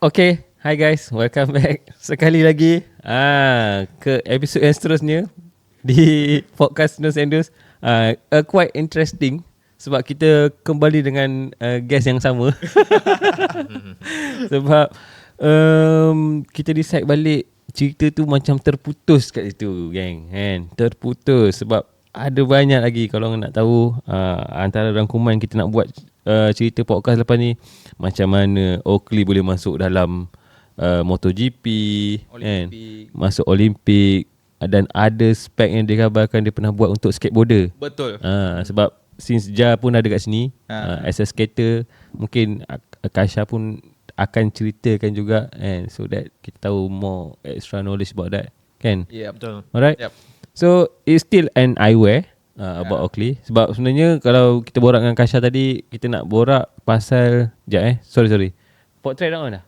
Okay, hi guys, welcome back sekali lagi ke episod yang seterusnya di podcast Nus and Dus. Quite interesting sebab kita kembali dengan guest yang sama. Sebab kita decide balik cerita tu macam terputus kat situ, gang, kan? Terputus sebab ada banyak lagi kalau nak tahu antara rangkuman kita nak buat cerita podcast lepas ni, macam mana Oakley boleh masuk dalam MotoGP, kan? Masuk Olimpik, dan ada spek yang dikabarkan dia pernah buat untuk skateboarder. Betul. Sebab since Ja pun ada kat sini, as a skater, mungkin Kasha pun akan ceritakan juga, and so that kita tahu more extra knowledge about that, kan? Ya, yeah, betul. Alright. Yep. So it's still an eyewear about Oakley. Sebab sebenarnya kalau kita borak dengan Kasha tadi, kita nak borak pasal sorry portrait dah on dah.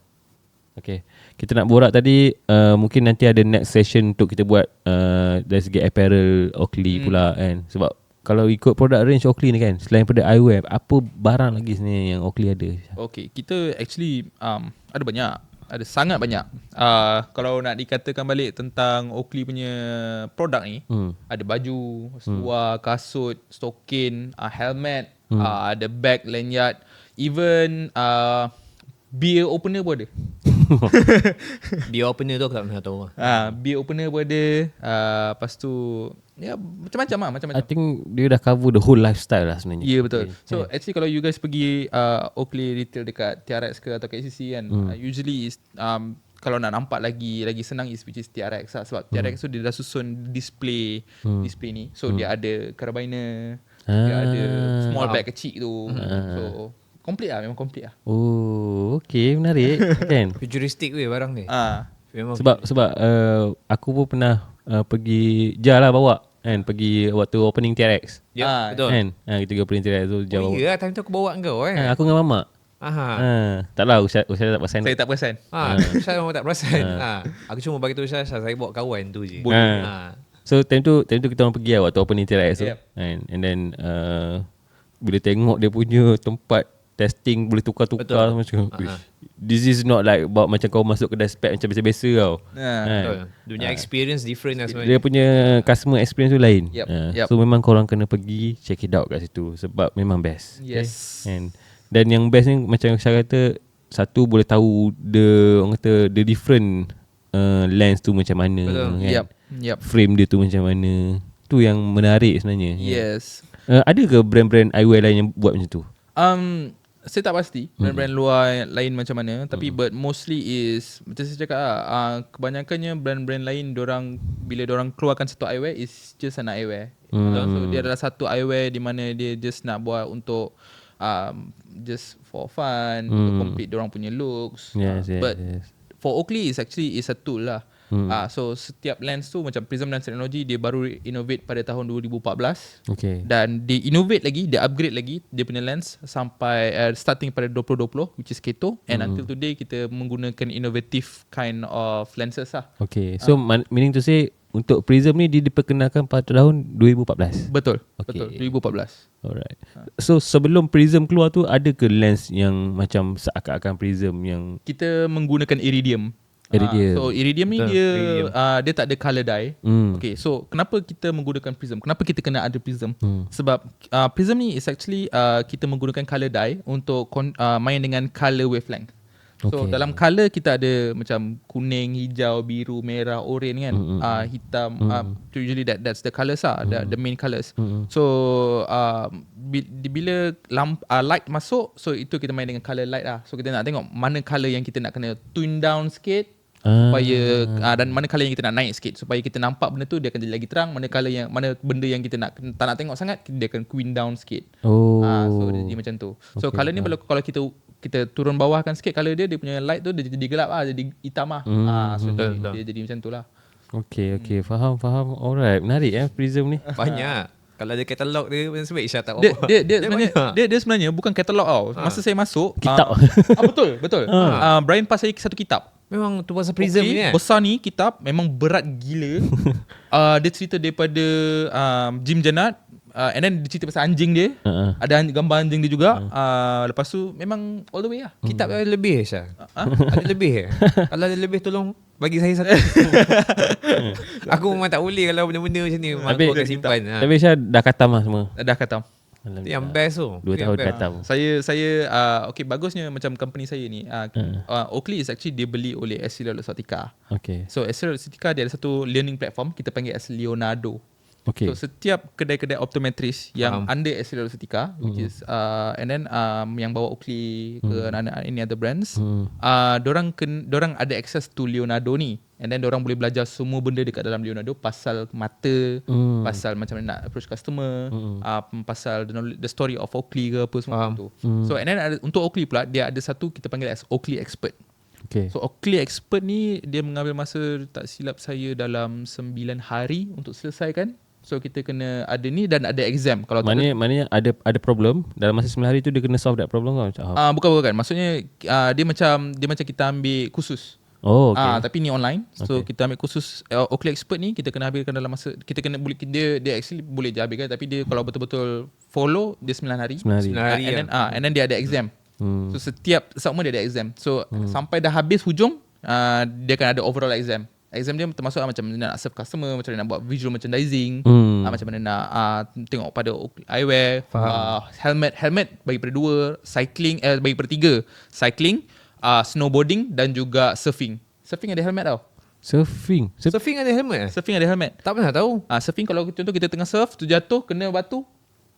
Okay, kita nak borak tadi, mungkin nanti ada next session untuk kita buat dari segi apparel Oakley pula, kan? Sebab kalau ikut product range Oakley ni, kan, selain pada eyewear, apa barang lagi sebenarnya yang Oakley ada? Okay, kita actually ada banyak. Ada sangat banyak. Kalau nak dikatakan balik tentang Oakley punya produk ni, ada baju, seluar, kasut, stokin, helmet, ada bag, lanyard, even beer opener pun ada. Beer opener tu aku tak pernah tahu. Beer opener pun ada. Lepas tu ya, macam-macam lah, macam-macam. I think dia dah cover the whole lifestyle lah sebenarnya. Ya, yeah, betul. So actually kalau you guys pergi Oakley retail dekat TRX ke atau KCC kan, usually is kalau nak nampak lagi senang is which is TRX lah. Sebab TRX tu dia dah susun display ni. So dia ada carabiner, dia ada small bag kecil tu. So complete lah, memang complete lah. Oh, okay, menarik. Kan? Futuristic weh barang ni. Memang Sebab aku pun pernah pergi Jah lah bawa, kan, pergi waktu opening TRX. Ya, betul. Kan? Kita pergi opening TRX tu Jah bawa. Oh iya, time tu aku bawa kau Aku dengan mamak. Tak lah, Usha tak perasan. Saya tak perasan. Saya memang tak perasan. Aku cuma bagi tahu saya bawa kawan tu je. So time tu kita orang pergi lah waktu opening TRX tu. Yep. And then bila tengok dia punya tempat testing boleh tukar-tukar macam this is not like about macam kau masuk kedai spek macam biasa-biasa tau. Betul. Dunia experience different lah sebenarnya. Dia punya customer experience tu lain. Yep. So memang korang kena pergi check it out kat situ sebab memang best. Yes. Okay? Dan yang best ni macam saya kata, satu boleh tahu orang kata the different lens tu macam mana. Betul. Kan? Yep. Frame dia tu macam mana. Tu yang menarik sebenarnya. Yes. Ada ke brand-brand eyewear lain yang buat macam tu? Saya tak pasti brand-brand luar lain macam mana, tapi but mostly is macam saya cakap kebanyakannya brand-brand lain bila diorang keluarkan satu eyewear is just an eyewear. So dia adalah satu eyewear di mana dia just nak buat untuk just for fun, to complete diorang punya looks. But for Oakley is actually is a tool lah. So setiap lens tu macam Prism Lens Technology, dia baru innovate pada tahun 2014. Okay. Dan dia innovate lagi, dia upgrade lagi dia punya lens sampai starting pada 2020 which is Keto, and until today kita menggunakan innovative kind of lenses lah. Okay. So meaning to say untuk Prism ni dia diperkenalkan pada tahun 2014. Betul. Okay. Betul, 2014. Alright. So sebelum Prism keluar tu ada ke lens yang macam seakan-akan Prism yang Kita menggunakan iridium. Iridium. So iridium ni dia tak ada color dye. Okay, so kenapa kita menggunakan prism? Kenapa kita kena ada prism? Sebab prism ni is actually kita menggunakan color dye untuk main dengan color wavelength. So dalam color kita ada macam kuning, hijau, biru, merah, oranye kan, hitam. Usually that's the colours lah, the main colours. So bila light masuk, so itu kita main dengan color light lah. So kita nak tengok mana color yang kita nak kena tune down sikit, supaya dan mana color yang kita nak naik sikit supaya kita nampak benda tu dia akan jadi lagi terang, mana benda yang kita tak nak tengok sangat dia akan queen down sikit. So dia jadi macam tu. So color ni kalau kita turun bawahkan sikit color dia punya light tu dia jadi gelap lah, jadi hitam lah. So dia jadi macam tu lah. Okay, faham. Alright, menarik Prism ni. Banyak. Kalau ada katalog dia sebaik Syah tak apa. Dia sebenarnya bukan katalog tau. Masa saya masuk kitab. Betul. Brian pass saya satu kitab. Memang tu pasal Prism ni besar ni kitab, memang berat gila. Dia cerita daripada Jim Jannat, And then dia cerita pasal anjing dia. Ada gambar anjing dia juga. Lepas tu memang all the way lah. Kitab ada lebih Syah. Ada lebih Kalau ada lebih tolong bagi saya satu. Aku memang tak boleh kalau benda-benda macam ni. Memang Tapi- aku akan simpan. Tapi Syah dah khatam lah semua. Dah kata. Yang best tu. 2 tahun Yang best. khatam. Saya okay, bagusnya macam company saya ni. Oakley is actually dia beli oleh Essilor Luxottica. Okay. So Essilor Luxottica dia ada satu learning platform kita panggil as Leonardo. Okay. So setiap kedai-kedai optometris yang Faham. under Essilor Luxottica, which is and then yang bawa Oakley ke any other brands, dorang ada access to Leonardo ni, and then dorang boleh belajar semua benda dekat dalam Leonardo, pasal mata, pasal macam mana nak approach customer, pasal the story of Oakley ke apa semua tu. So and then untuk Oakley pula dia ada satu kita panggil as Oakley Expert. Okay. So Oakley Expert ni dia mengambil masa tak silap saya dalam 9 hari untuk selesaikan. So kita kena ada ni dan ada exam. Kalau tak Maknanya ada problem dalam masa 9 hari tu dia kena solve that problem kan? Macam bukan. Maksudnya dia macam kita ambil kursus. Oh, okay. Tapi ni online. So Okay. kita ambil kursus Oakley Expert ni kita kena habiskan dalam masa kita kena boleh dia actually boleh je habiskan, tapi dia kalau betul-betul follow dia 9 hari. 9 hari. 9 hari And then dia ada exam. So setiap segmen dia ada exam. So sampai dah habis hujung dia akan ada overall exam. Exam dia termasuk macam mana nak serve customer, macam mana nak buat visual merchandising, macam mana nak tengok pada eyewear, helmet bagi pada 2, cycling bagi pada 3, cycling, snowboarding dan juga surfing. Surfing ada helmet tau. Surfing. Surfing ada helmet Surfing ada helmet. Tak pernah tahu. Surfing kalau contoh kita tengah surf tu jatuh kena batu.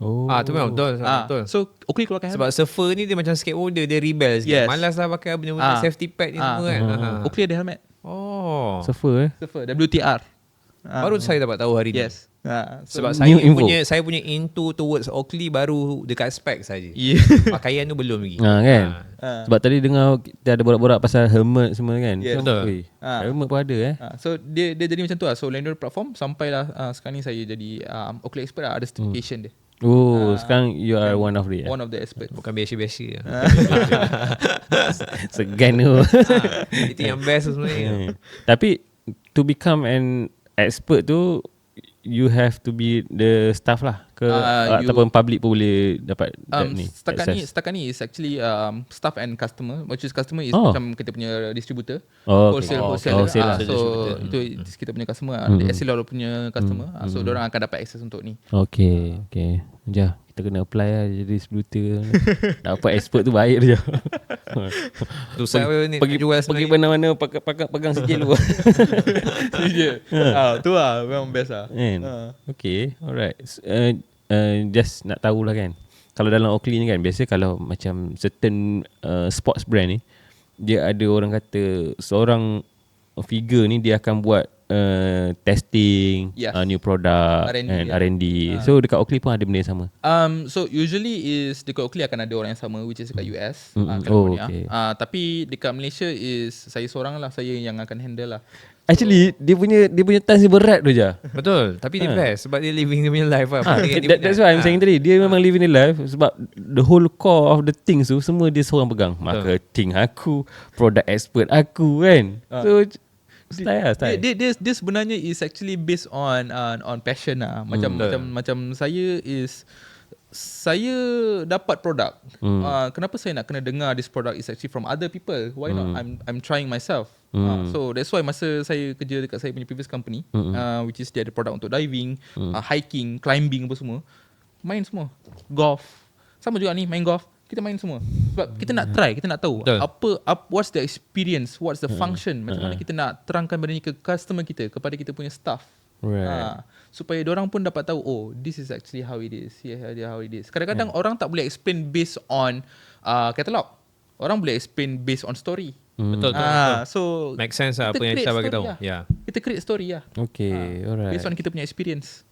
Oh. Tu memang betul. Betul. So Oakley keluarkan Sebab helmet. surfer ni dia macam skateboarder, dia rebel sikit. Yes. Malas lah pakai benda-benda safety pad ni semua kan. Oakley ada helmet. Oh. Surfer Surfer WTR. Baru saya dapat tahu hari ni. Yes. So Sebab New info. saya punya into towards Oakley baru dekat spec saja. yeah. Pakaian tu belum lagi. kan? Sebab tadi dengar kita ada borak-borak pasal helmet semua kan? Yes. Betul. Ui, helmet pun ada So dia jadi macam tu lah. So Leonardo platform sampailah sekarang ni saya jadi Oakley Expert lah. Ada certification dia. Oh, sekarang you are one of the One of the expert. Bukan biasa-biasa. segan tu. Itu yang best sebenarnya. Tapi to become an expert tu you have to be the staff lah ke ataupun public pun boleh dapat that ni access? Setakat ni is actually staff and customer, which is customer is Oh. macam kita punya distributor, Oh, okay. wholesaler. Wholesale lah. So itu kita punya customer, Essilor punya customer. So diorang akan dapat access untuk ni. Okay. Sekejap, kita kena apply lah jadi distributor. Dapat expert tu baik je. Tu saya ni Pergi jual pergi sebenarnya. mana-mana pegang sikit dulu. Tu lah memang best lah. Kan? Okay, alright. Just nak tahulah kan. Kalau dalam Oakley ni kan, biasa kalau macam certain sports brand ni, dia ada orang kata seorang figure ni dia akan buat testing, Yes. new product R&D, and ya. R&D. So dekat Oakley pun ada benda yang sama. So usually is dekat Oakley akan ada orang yang sama, which is dekat US, Oh, California. okay. Tapi dekat Malaysia is saya seorang lah, saya yang akan handle lah. Actually dia punya task dia berat tu je. Betul. Tapi dia best sebab dia living dia punya life lah. Dengan dia That's punya- why I'm saying tadi dia memang living the life sebab the whole core of the things tu semua dia seorang pegang. Marketing aku, product expert aku kan. So style. Dia sebenarnya is actually based on passion lah. Macam saya dapat produk. Kenapa saya nak kena dengar this product is actually from other people? Why not I'm trying myself. So that's why masa saya kerja dekat saya punya previous company, which is dia ada produk untuk diving, hiking, climbing apa semua. Main semua. Golf. Sama juga ni main golf. Kita main semua. Sebab kita nak try, kita nak tahu Betul. what's the experience, what's the function, macam mana kita nak terangkan benda ni ke customer kita, kepada kita punya staff. Right. Supaya diorang pun dapat tahu, oh, this is actually how it is. Yeah, how it is. Kadang-kadang orang tak boleh explain based on catalog. Orang boleh explain based on story. Betul. So Make sense lah kita apa yang create saya bagi story tahu. lah. Ya. Kita create story lah. Okay, alright. Based on kita punya experience.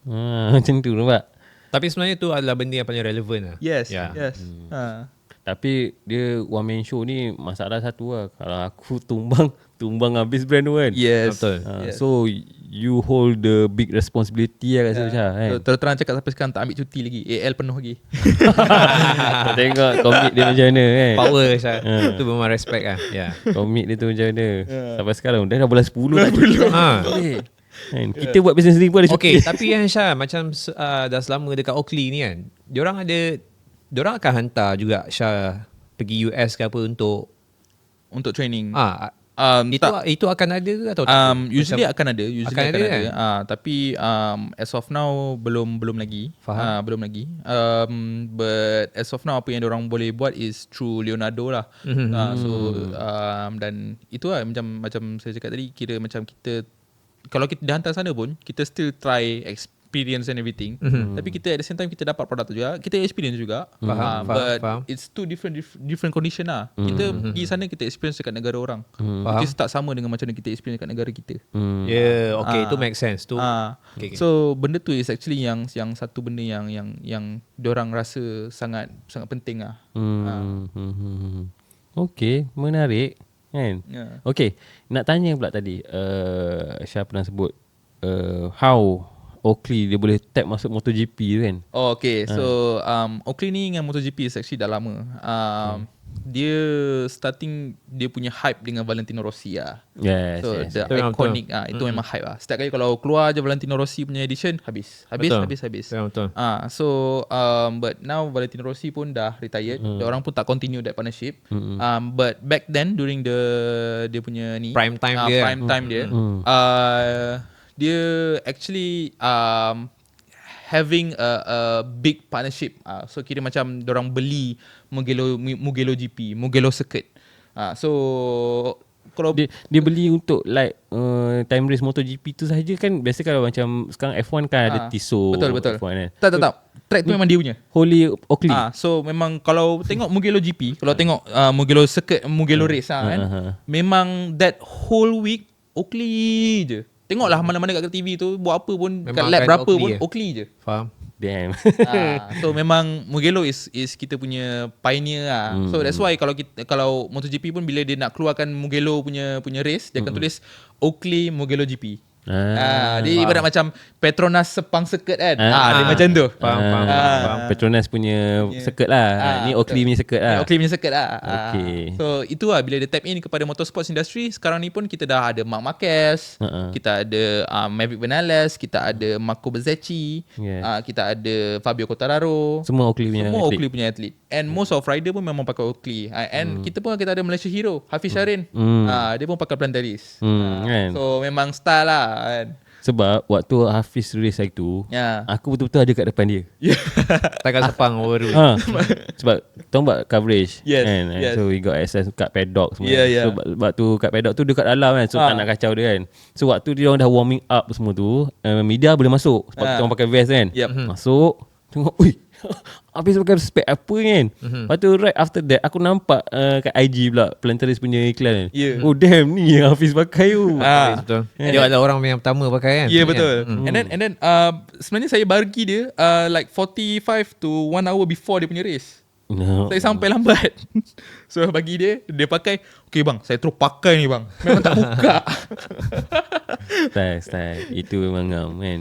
Macam tu nampak. Tapi sebenarnya tu adalah benda yang paling relevan lah. Yes. Ya. Yes. Tapi dia one man show ni masalah satu lah. Kalau aku tumbang habis brand tu kan. Yes. Betul. Yes. So you hold the big responsibility lah kat situ Syah kan. Terus terang cakap sampai sekarang tak ambil cuti lagi. AL penuh lagi. Tengok komit dia macam mana kan. Power Syah. Tu memang respect lah. Ya. Komit dia tu macam mana. Sampai sekarang dah bulan 10 tak cuti. Ha. Kan? Kita buat business sendiri pun ada cuti. Okay, tapi yang Syah macam dah selama dekat Oakley ni kan, diorang akan hantar juga Syah pergi US ke apa untuk training. itu akan ada ke atau tak? Usually Macam- akan ada, akan ada kan? tapi as of now belum lagi. Faham. Belum lagi. But as of now apa yang orang boleh buat is through Leonardo lah. Dan itu lah macam saya cakap tadi, kira macam kita kalau kita dah hantar sana pun kita still try experience and everything. Tapi kita at the same time kita dapat produk tu juga, kita experience juga. But it's two different condition lah. Kita pergi sana kita experience dekat negara orang. Which is tak sama dengan macam mana kita experience dekat negara kita. Itu make sense tu. Okay. So benda tu is actually yang satu benda yang diorang rasa sangat penting lah. Okay, menarik kan. Okay, nak tanya pula tadi Syah pernah sebut how Oakley dia boleh tap masuk MotoGP tu kan. Okay, so Oakley ni dengan MotoGP is actually dah lama. Dia starting dia punya hype dengan Valentino Rossi lah. Yes, So yes. the iconic itu memang hype lah. Setiap kali kalau keluar je Valentino Rossi punya edition, habis. Betul. So but now Valentino Rossi pun dah retired. Orang pun tak continue that partnership. But back then during dia punya ni Prime time dia. Dia actually having a big partnership. So kira macam dorang beli Mugello GP, Mugello Circuit. So kalau Dia beli untuk like time race MotoGP tu saja kan. Biasa kalau macam sekarang F1 kan ada Tissot. Betul. F1 kan. Tak. Track tu memang dia punya. Wholly Oakley. So memang kalau tengok Mugello GP, kalau tengok Mugello Circuit, Mugello Race kan, memang that whole week Oakley je. Tengoklah mana-mana kat TV tu buat apa pun, kat lap berapa Oakley pun Oakley je. Faham. Damn. So memang Mugello is kita punya pioneer lah. So that's why kalau MotoGP pun bila dia nak keluarkan Mugello punya race, dia akan tulis Oakley Mugello GP. Dia ibarat macam Petronas Sepang Circuit kan. Dia macam tu. Faham. Petronas punya circuit lah. Ni Oakley punya circuit lah. Oakley punya circuit lah. Okay. So itu lah bila dia tap in kepada motorsports industry. Sekarang ni pun kita dah ada Marc Marquez, kita ada Maverick Vinales, kita ada Marco Bezzecchi, kita ada Fabio Quartararo. Semua Oakley punya Semua atlet. Oakley punya atlet. And most of rider pun memang pakai Oakley. And kita ada Malaysia Hero, Hafiz Syarin. Dia pun pakai Plantaris. Kan? So memang style lah kan. Sebab waktu Hafiz race hari tu, aku betul-betul ada kat depan dia. Takkan Sepang baru. Sebab tahu buat coverage Yes, kan. yes. So we got access kat paddock semua. Yeah. So waktu kat paddock tu dekat dalam kan. So tak nak kacau dia kan. So waktu dia orang dah warming up semua tu, media boleh masuk sebab kita orang pakai vest kan. Masuk tengok, ui, Hafiz pakai spek apa kan. Lepas tu right after that aku nampak kat IG pula Plantaris punya iklan kan. Oh damn, ni yang Hafiz pakai tu. Betul. Dia adalah orang yang pertama pakai kan. Ya, betul. And then sebenarnya saya bagi dia like 45 to 1 hour before dia punya race. No. Saya sampai lambat. So bagi dia pakai, okay bang, saya terus pakai ni bang. Memang tak buka. Style. Itu memang ngam kan.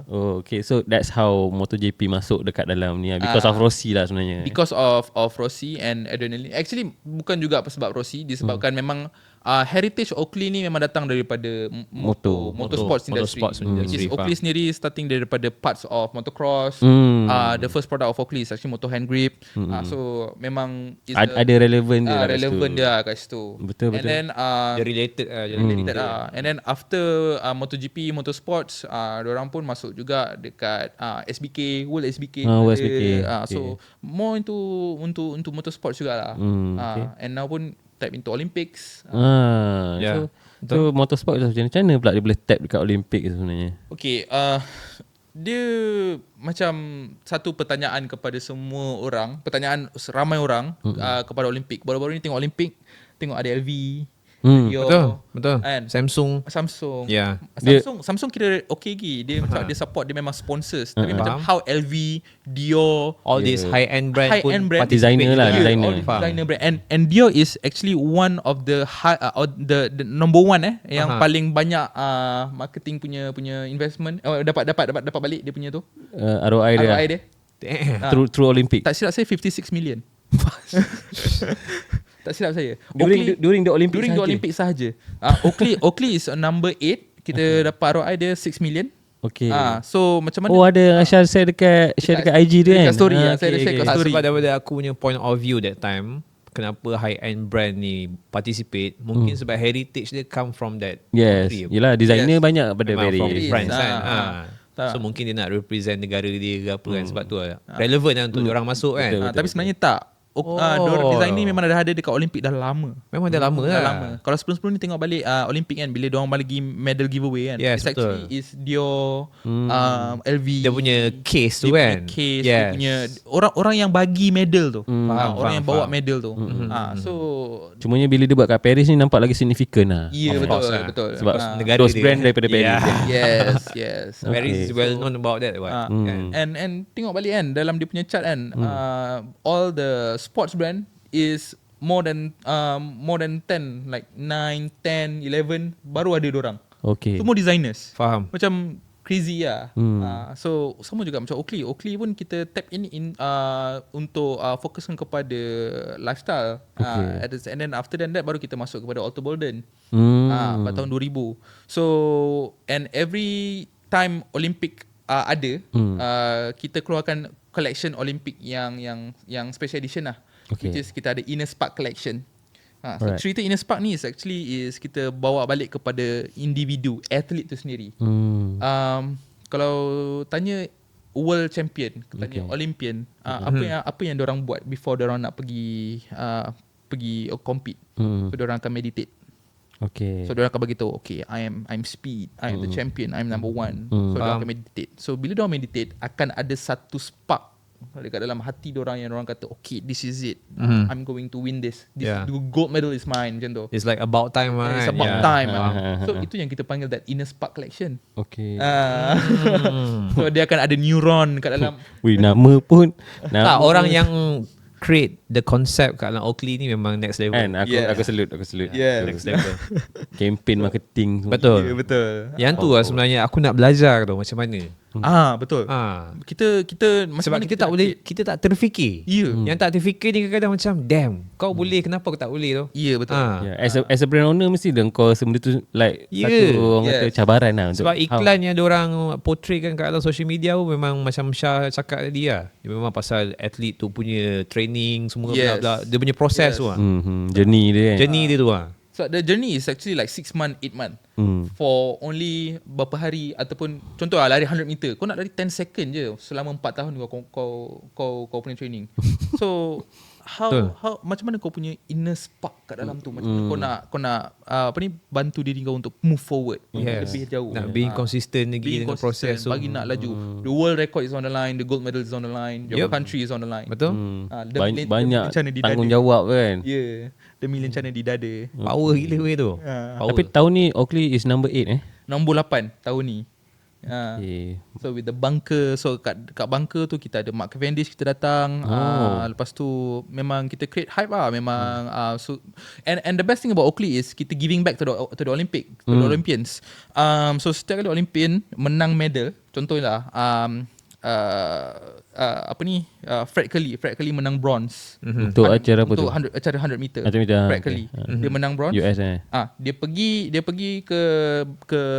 Oh okay. So that's how MotoGP masuk dekat dalam ni lah. Because of Rossi lah sebenarnya. Because of Rossi and adrenaline. Actually bukan juga sebab Rossi, disebabkan memang heritage Oakley ni memang datang daripada motorsports industry. Which is Oakley sendiri starting daripada parts of motocross. The first product of Oakley is actually motor hand grip. So memang ada relevan dia relevant dia kat situ. Betul. And then Dia related and then after MotoGP motorsports, diorang pun masuk juga dekat SBK, World SBK. World SBK. So more into motorsports jugalah. And now pun tap into Olympics. So motorsport tu macam mana pula dia boleh tap dekat Olympic sebenarnya? Okay, dia macam satu pertanyaan kepada semua orang, pertanyaan ramai orang kepada Olympic. Baru-baru ni tengok Olympic, tengok ada LV, Dior, Betul. kan? Samsung. Yeah. Samsung kira okay lagi. Dia macam dia support, dia memang sponsors. Tapi macam how LV, Dior, All these high-end brand pun designer lah, all designer brand. And Dior is actually one of the the number one yang paling banyak marketing punya investment. Dapat balik dia punya tu. ROI dia. Through Olympic. Tak silap saya 56 million. Tak silap saya. During the Olympic sahaja. Oakley is a number 8 Kita dapat ROI dia 6 million. Okay. So macam mana? Oh ada Syar share dekat IG tu kan. Dekat story, Ah, saya ada share kat story. Sebab daripada aku punya point of view that time, kenapa high-end brand ni participate, mungkin sebab heritage dia come from that Yes. country. Yelah designer Yes. banyak pada Memang from Paris. France kan. Tak. So mungkin dia nak represent negara dia ke apa kan. Sebab tu relevant lah untuk diorang masuk kan. Betul. Tapi sebenarnya tak. Design ni memang dah ada dekat Olimpik dah lama. Memang dah lama Dah lah. lama. Kalau sebelum-sebelum ni tengok balik Olimpik kan, bila diorang bagi medal giveaway kan. Yes, It's betul. actually is Dior, LV. Dia punya case tu dia kan. punya case, Yes. dia punya orang yang bagi medal tu. Faham, Orang yang faham, bawa faham. medal tu. So Cumanya bila dia buat kat Paris ni nampak lagi signifikan lah. ya Of betul course lah. betul. Sebab negara those dia. brand daripada Paris. Yeah. Yes. Paris is well known about that. Kan? And tengok balik kan dalam dia punya chart kan, all the sports brand is more than 10, like 9, 10, 11 baru ada dorang. Okay. Semua designers. Faham. Macam crazy lah. So sama juga macam Oakley. Oakley pun kita tap in untuk fokuskan kepada lifestyle. And then after that baru kita masuk kepada Alter Bolden. Pada tahun 2000. So and every time Olympic ada, kita keluarkan collection Olympic yang special edition lah. Okay. Which is kita ada Inner Spark collection. So Alright. cerita Inner Spark ni is kita bawa balik kepada individu, atlet tu sendiri. Kalau tanya world champion, tanya Olympian, apa yang diorang buat before diorang nak pergi compete. So diorang akan meditate. Okay. So diorang akan bagi tahu, okay, I'm speed, I'm the champion, I'm number one. So diorang akan meditate. So bila diorang meditate, akan ada satu spark dekat dalam hati diorang yang diorang kata, okay, this is it. I'm going to win this. The gold medal is mine, macam tu. It's like about time lah. It's kan? about Yeah. time. So itu yang kita panggil that Inner Spark collection. Okay. So dia akan ada neuron kat dalam. Wih, nama pun Tak, orang yang create the concept kat dalam Oakley ni memang next level. kan aku Yeah. aku salute. Yeah. Next level. Campaign marketing. Betul. Betul. Yang tu lah sebenarnya aku nak belajar tu macam mana. Betul. Sebab Kita macam mana kita tak boleh, kita tak terfikir. Ya. Yang tak terfikir ni kadang-kadang macam damn, kau boleh, kenapa kau tak boleh tu? Ya, betul. Yeah, as a brand owner mesti dah kau rasa benda tu like Yeah. satu orang kata Yes. cabaran lah untuk Sebab iklan yang diorang portraykan kat dalam social media tu memang macam Syah cakap tadi lah. Dia memang pasal atlet tu punya training semua Yes. bla-bla. Dia punya proses tu lah. journey dia kan. Journey dia tu lah. So the journey is actually like 6 month, 8 month. For only berapa hari ataupun contoh lah lari 100 meter. Kau nak lari 10 second je selama 4 tahun kau punya training. So how macam mana kau punya inner spark kat dalam tu, macam mana kau nak bantu diri kau untuk move forward lebih jauh. Nak being consistent lagi Being dengan consistent, proses tu. bagi nak laju. The world record is on the line, the gold medal is on the line, your country is on the line. Betul? Banyak tanggungjawab kan. Ya, demi lencana di dada. Power gila weh tu. Power. Tapi tahun ni Oakley is number 8 Nombor 8 tahun ni. Okay. So with the bunker, so kat bunker tu kita ada Mark Cavendish kita datang. Lepas tu memang kita create hype lah memang. So and the best thing about Oakley is kita giving back to the Olympic, to the Olympians. So setiap kali Olympian menang medal, contohlah Fred Curly menang bronze. Untuk acara apa tu? Untuk acara 100 meter. 100 meter, Fred okay. Curly. Dia menang bronze. US Dia pergi ke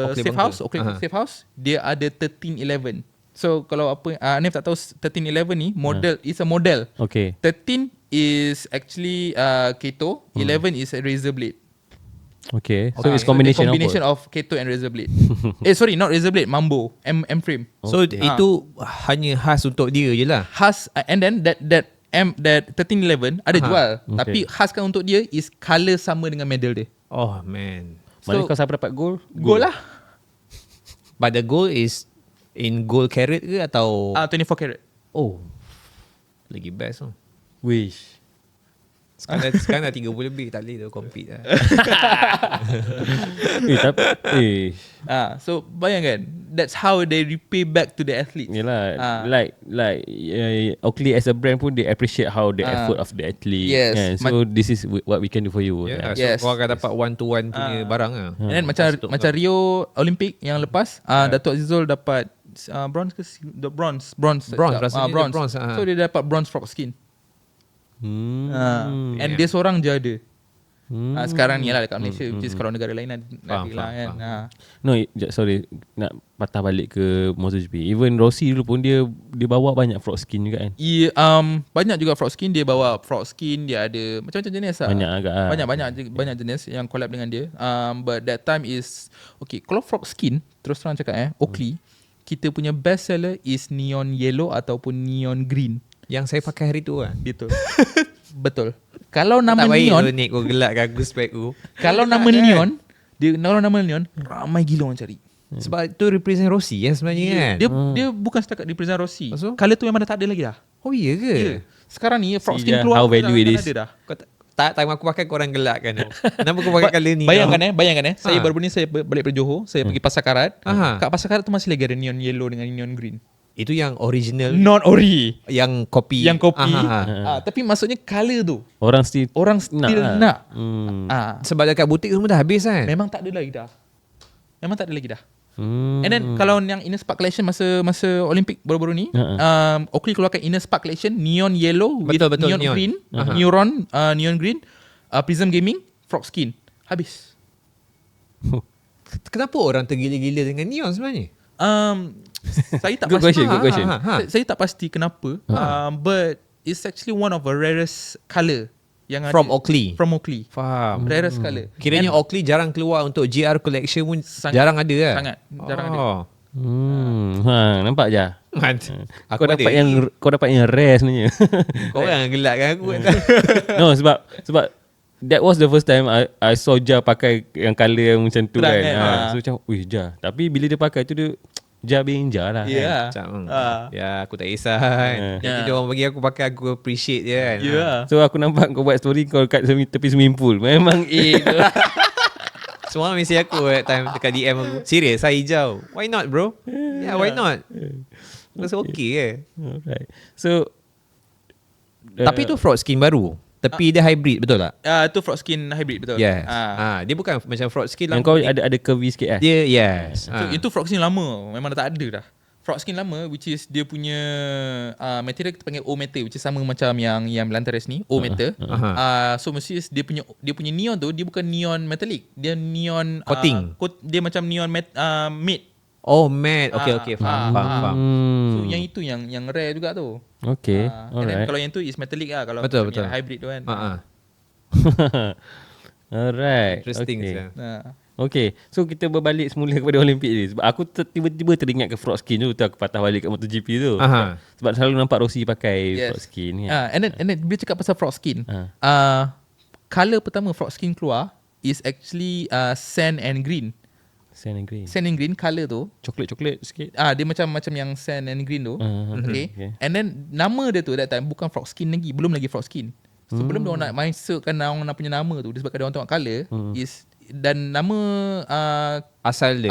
Oakley safe bunker. house, Oakley safe house. Dia ada 13-11. So kalau Nef tak tahu 13-11 ni model is a model. Okay. 13 is actually keto, 11 is a razor blade. Okay. So Okay, it's combination, the combination of keto and razor blade. Sorry, not razor blade, Mambo, M frame. So itu hanya khas untuk dia je lah. Khas and then that 1311 ada jual, tapi khaskan untuk dia is colour sama dengan medal dia. Oh man. Mana So, kau siapa dapat gold? Gold lah. But the gold is in gold carat ke atau 24 karat. oh lagi best tu. Wish. Sekarang dah 30 lebih, tak boleh tu compete lah. Tapi So bayangkan, that's how they repay back to the athletes. yelah, like Oakley as a brand pun they appreciate how the effort of the athlete. Yes. Kan? So this is what we can do for you. Yeah, Kan? so Yes. kau akan dapat one-to-one punya barang lah. And then macam Rio Olympic yang lepas, Datuk Azizul dapat bronze ke bronze rasanya dia bronze, So dia dapat bronze frog skin. And dia seorang je ada. Sekarang ni lah dekat Malaysia, which is kalau negara lain lagi lah kan. No, sorry, nak patah balik ke MotoGP. Even Rossi dulu pun dia bawa banyak frog skin juga kan. Banyak juga frog skin, dia bawa frog skin, dia ada macam-macam jenis lah. Banyak agak lah. Banyak jenis yang collab dengan dia. But that time is okay, kalau frog skin terus terang cakap Oakley, kita punya best seller is neon yellow ataupun neon green. Yang saya pakai hari tu kan. Betul. Betul. Kalau nama Tak baik neon, tu Nick, kau gelakkan aku spek aku. kalau nama neon, kalau nama neon ramai gila orang cari. Sebab tu represent Rossi sebenarnya kan. Dia bukan setakat represent Rossi. Maksud? Color tu memang dah tak ada lagi dah. Oh iya ke? Ya. Sekarang ni frog See skin je keluar how value it is. ada dah. Kau tak time aku pakai korang gelakkan. Kenapa kau pakai colour ni? Bayangkan saya baru ni saya balik dari Johor, saya pergi Pasar Karat. Aha. Kat Pasar Karat tu masih lagi ada neon yellow dengan neon green. Itu yang original, Non ori. yang kopi. Yang kopi. Aha. Tapi maksudnya color tu Orang still nak. Sebab dekat butik semua dah habis kan. Memang tak ada lagi dah. And then kalau yang Inner Spark Collection masa Olympic baru-baru ni, Oakley keluarkan Inner Spark Collection neon yellow with Betul, neon neon. green, neon green, Prism Gaming, frog skin. Habis. Kenapa orang tergila-gila dengan neon sebenarnya? Saya tak Good pasti. question, good question. Saya tak pasti kenapa. But it's actually one of the rarest colour yang From ada. Oakley. From Oakley. Faham. Rarest colour. Kiranya Oakley jarang keluar untuk GR collection pun jarang ada kan? Sangat jarang ada. Nampak je. Aku Kau dapat yang rare sebenarnya. Kau yang gelakkan aku. No, sebab that was the first time I saw Ja pakai yang colour yang macam tu Terang kan. kan? So macam, Ja. Tapi bila dia pakai tu dia Ja being Ja lah. Ya. Macam, ya aku tak kisah kan. Nanti dia orang bagi aku pakai, aku appreciate je kan. Ya. So aku nampak kau buat story kau kat tepi swimming pool. Memang tu. Semua orang mesej aku that time dekat DM aku. Serius, saya hijau. Why not bro? Yeah, why not? Rasa okay ke? Alright. So Tapi tu fraud skin baru. Tapi dia hybrid, betul tak? Tu frog skin hybrid, betul. Yes. Dia bukan macam fraud skin yang kau ada curvy sikit Dia yes. So, itu frog skin lama. Memang dah tak ada dah. Frog skin lama, which is dia punya material kita panggil O metal, which is sama macam yang Lantares ni, O metal. So mesti dia punya neon tu dia bukan neon metallic, dia neon Coating. Dia macam neon matte. Oh matte. Okay, faham. So yang itu yang rare juga tu. Okay. And then kalau yang tu is metallic lah, kalau Betul. yang hybrid tu kan. Alright. Interesting. Okay. Okay. Okay, so kita berbalik semula kepada Olimpik ni. Sebab aku tiba-tiba teringat ke frog skin tu, aku patah balik kat MotoGP tu. Sebab selalu nampak Rossi pakai frog skin kan. And then bila cakap pasal frog skin, colour pertama frog skin keluar is actually sand and green. Sand and green. Sand and green colour tu, Coklat sikit. dia macam yang sand and green tu. Okay. And then nama dia tu that time bukan frog skin lagi, belum lagi frog skin. Sebelum dia orang nak masukkan orang nak punya nama tu, disebabkan dia orang tengok colour is, dan nama Asal dia.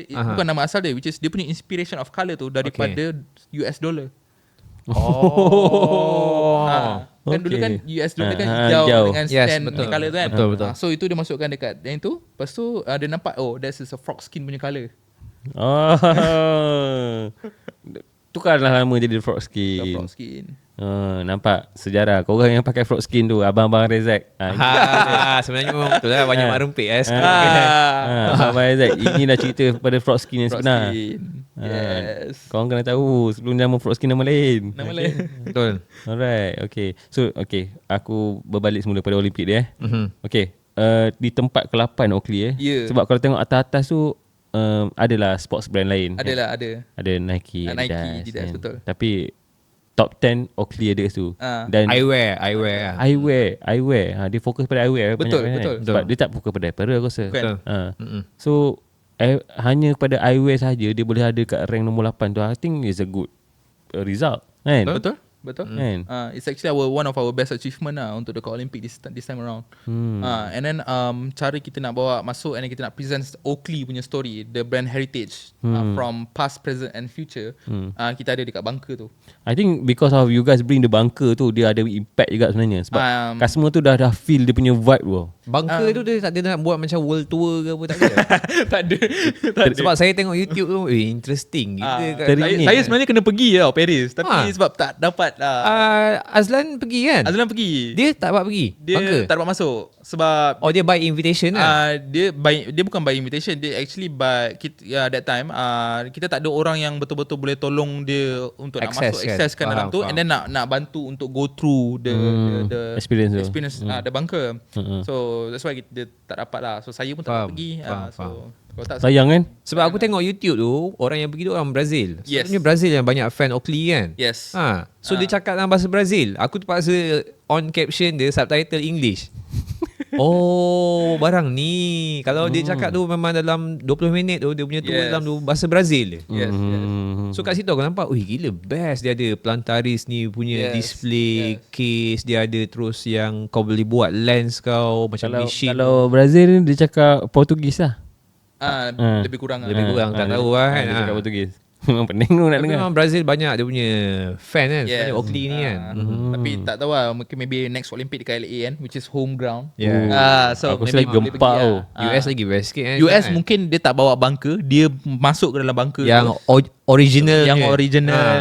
bukan nama asal dia, which is dia punya inspiration of colour tu daripada US dollar. Kan dulu kan US dollar kan hijau dengan sand colour tu kan. Betul. So itu dia masukkan dekat yang tu. Lepas tu dia nampak that is a frog skin punya colour. Tukarlah nama jadi frog skin. Frog skin. Nampak sejarah. Korang yang pakai frog skin tu, abang-abang Rezak. Sebenarnya memang betul lah, banyak mak rempit Abang Rezak, inilah cerita pada frog skin yang Frog sebenar. skin. Yes. Korang kena tahu sebelum nama frog skin nama lain. Nama lain. Betul. Alright, okay. So, okay. Aku berbalik semula pada Olimpik dia. Okay. Di tempat ke-8 Oakley Sebab kalau tengok atas-atas tu, adalah sports brand lain. Ada. Ada Nike, Adidas, kan. betul. Tapi top 10 Oakley ada tu. Dan Eyewear. Eyewear. Dia fokus pada eyewear. Betul. Sebab dia tak fokus pada apparel aku rasa. Bukan. So hanya pada eyewear saja dia boleh ada kat rank nombor 8 tu. I think is a good result. Kan? Betul. Kan? It's actually one of our best achievement lah untuk dekat Olympic this time around. And then cara kita nak bawa masuk and then kita nak present Oakley punya story, the brand heritage from past, present and future. Kita ada dekat bunker tu. I think because of you guys bring the bunker tu, dia ada impact juga sebenarnya. Sebab customer tu dah feel dia punya vibe tu. Bunker tu dia tak ada nak buat macam world tour ke apa, tak ada. Tak ada. Sebab saya tengok YouTube tu, interesting. Saya sebenarnya kena pergi Paris, tapi sebab tak dapat dapat Azlan pergi kan? Azlan pergi. Dia tak dapat pergi? Dia Bunker? tak dapat masuk sebab Oh, dia by invitation lah? dia bukan by invitation, dia actually by that time kita tak ada orang yang betul-betul boleh tolong dia untuk nak Access masuk kan? access kan dalam Faham, tu, faham. and then nak bantu untuk go through the Experience tu. the bunker. So that's why dia tak dapat lah. So saya pun tak dapat Faham, pergi. faham, So kalau tak Sayang kan? Sebab aku tengok YouTube tu, orang yang pergi tu orang Brazil. Yes. Sebenarnya Brazil yang banyak fan Oakley kan? Yes. So dia cakap dalam bahasa Brazil. Aku terpaksa on caption dia subtitle English. Oh, barang ni. Kalau dia cakap tu memang dalam 20 minit tu dia punya tu Yes. dalam tu bahasa Brazil dia. Yes. So kat situ aku nampak, wih gila best. Dia ada Plantaris ni punya Yes, display case. Dia ada terus yang kau boleh buat lens kau macam machine. Kalau Brazil ni dia cakap Portugis lah. Lebih kurang lah. Lebih kurang tak tahu lah kan. Dia cakap Portugis. Memang pening tu nak Tapi dengar. memang Brazil banyak dia punya fan kan. Yes. Sebenarnya Oakley ni kan. Tapi tak tahu lah, mungkin maybe next Olympic dekat LA kan, which is home ground. Yeah. So Aku maybe rasa boleh gempak pergi tu. lah. US lagi best sikit kan. US kan? mungkin dia tak bawa bunker, dia masuk ke dalam bunker yang tu. original Yang punya. original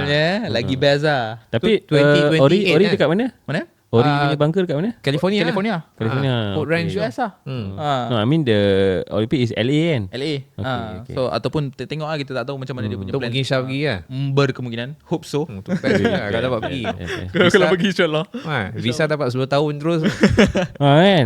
lagi best lah. Tapi 2028 Ori kan? dekat mana? Mana? Ori punya bunker dekat mana? California. California. California. Port Ranch. US lah. No, I mean the Olympic is LA kan? LA. Okay. So ataupun tengok lah, kita tak tahu macam mana dia punya Untuk plan. mungkin Syah pergi lah. Berkemungkinan. Hope so. Tu best lah kalau dapat pergi. Kalau pergi insyaAllah. Visa dapat 10 tahun terus. Kan?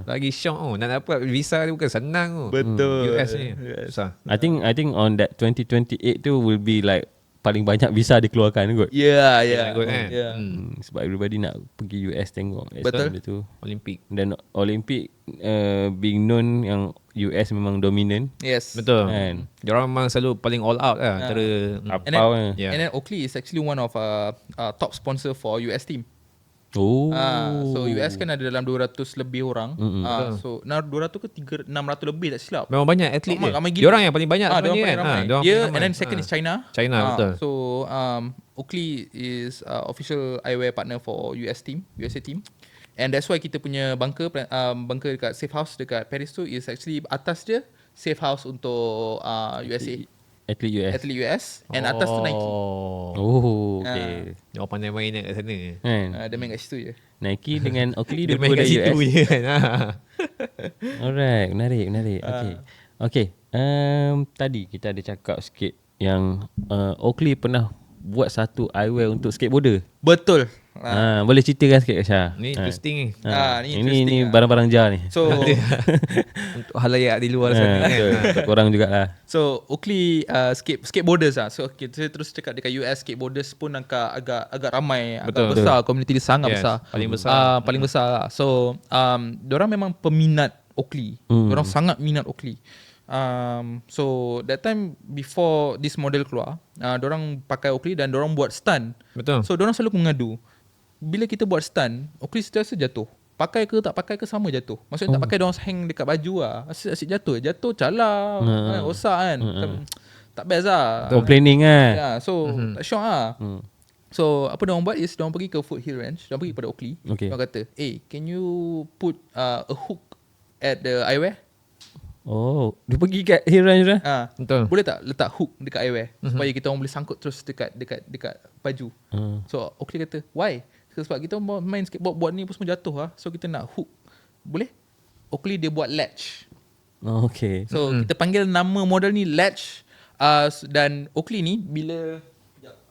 Lagi syok oh. Nak dapat visa dia bukan senang oh. Betul. US ni. Susah. I think on that 2028 tu will be like paling banyak visa dikeluarkan kot. Yeah. Good, kan? Yeah. Sebab everybody nak pergi US tengok. Betul. Benda tu. Olimpik. Dan Olympic being known yang US memang dominant. Yes. Betul. Kan? Diorang memang selalu paling all out lah antara Apa Yeah. And then Oakley is actually one of top sponsor for US team. Oh. So US kan ada dalam 200 lebih orang. So 200 ke 600 lebih tak silap. memang banyak atlet dia. Ramai gila. Diorang yang paling banyak Diorang sebenarnya paling kan. ramai. Diorang Dia paling and ramai. then second is China. China, betul. So Oakley is official eyewear partner for USA team. And that's why kita punya bunker dekat safe house dekat Paris tu is actually atas dia safe house untuk USA Atlet US. atlet US and atas tu Nike. Oh, okay. Dia orang pandai main kat sana. Kan? Dia main kat situ je. Nike dengan Oakley Dia dua main kat dari situ US. je kan. Alright, menarik. Okay. Tadi kita ada cakap sikit yang Oakley pernah buat satu eyewear untuk skateboarder. Betul. Boleh ceritakan sikit Syah? Ni interesting ni. Ni interesting Ini lah. barang-barang jar ni. So Untuk halayak di luar sana kan. Betul, untuk korang jugalah. So Oakley skateboarders lah. So kita terus cakap dekat US skateboarders pun agak ramai, Betul. agak besar, community dia sangat Yes, besar. paling besar. Paling besar lah. So diorang memang peminat Oakley. Diorang sangat minat Oakley. So that time before this model keluar, diorang pakai Oakley dan diorang buat stunt. Betul. So diorang selalu mengadu, bila kita buat stunt, Oakley sentiasa jatuh. Pakai ke tak pakai ke sama jatuh. Maksudnya tak pakai diorang hang dekat baju lah. Asyik jatuh calar, rosak kan. Macam tak best lah. Complaining kan? Yeah, so tak syok lah. So apa diorang buat is diorang pergi ke Foothill Ranch, diorang pergi pada Oakley. Okay. Diorang kata, can you put a hook at the eyewear? Oh, dia pergi kat Hill Ranch dah? Betul. Boleh tak letak hook dekat eyewear supaya kita orang boleh sangkut terus dekat baju. So Oakley kata, why? Sebab kita main skateboard buat ni pun semua jatuh lah. So kita nak hook. Boleh? Oakley dia buat latch. Oh, okay. So kita panggil nama model ni latch. Dan Oakley ni bila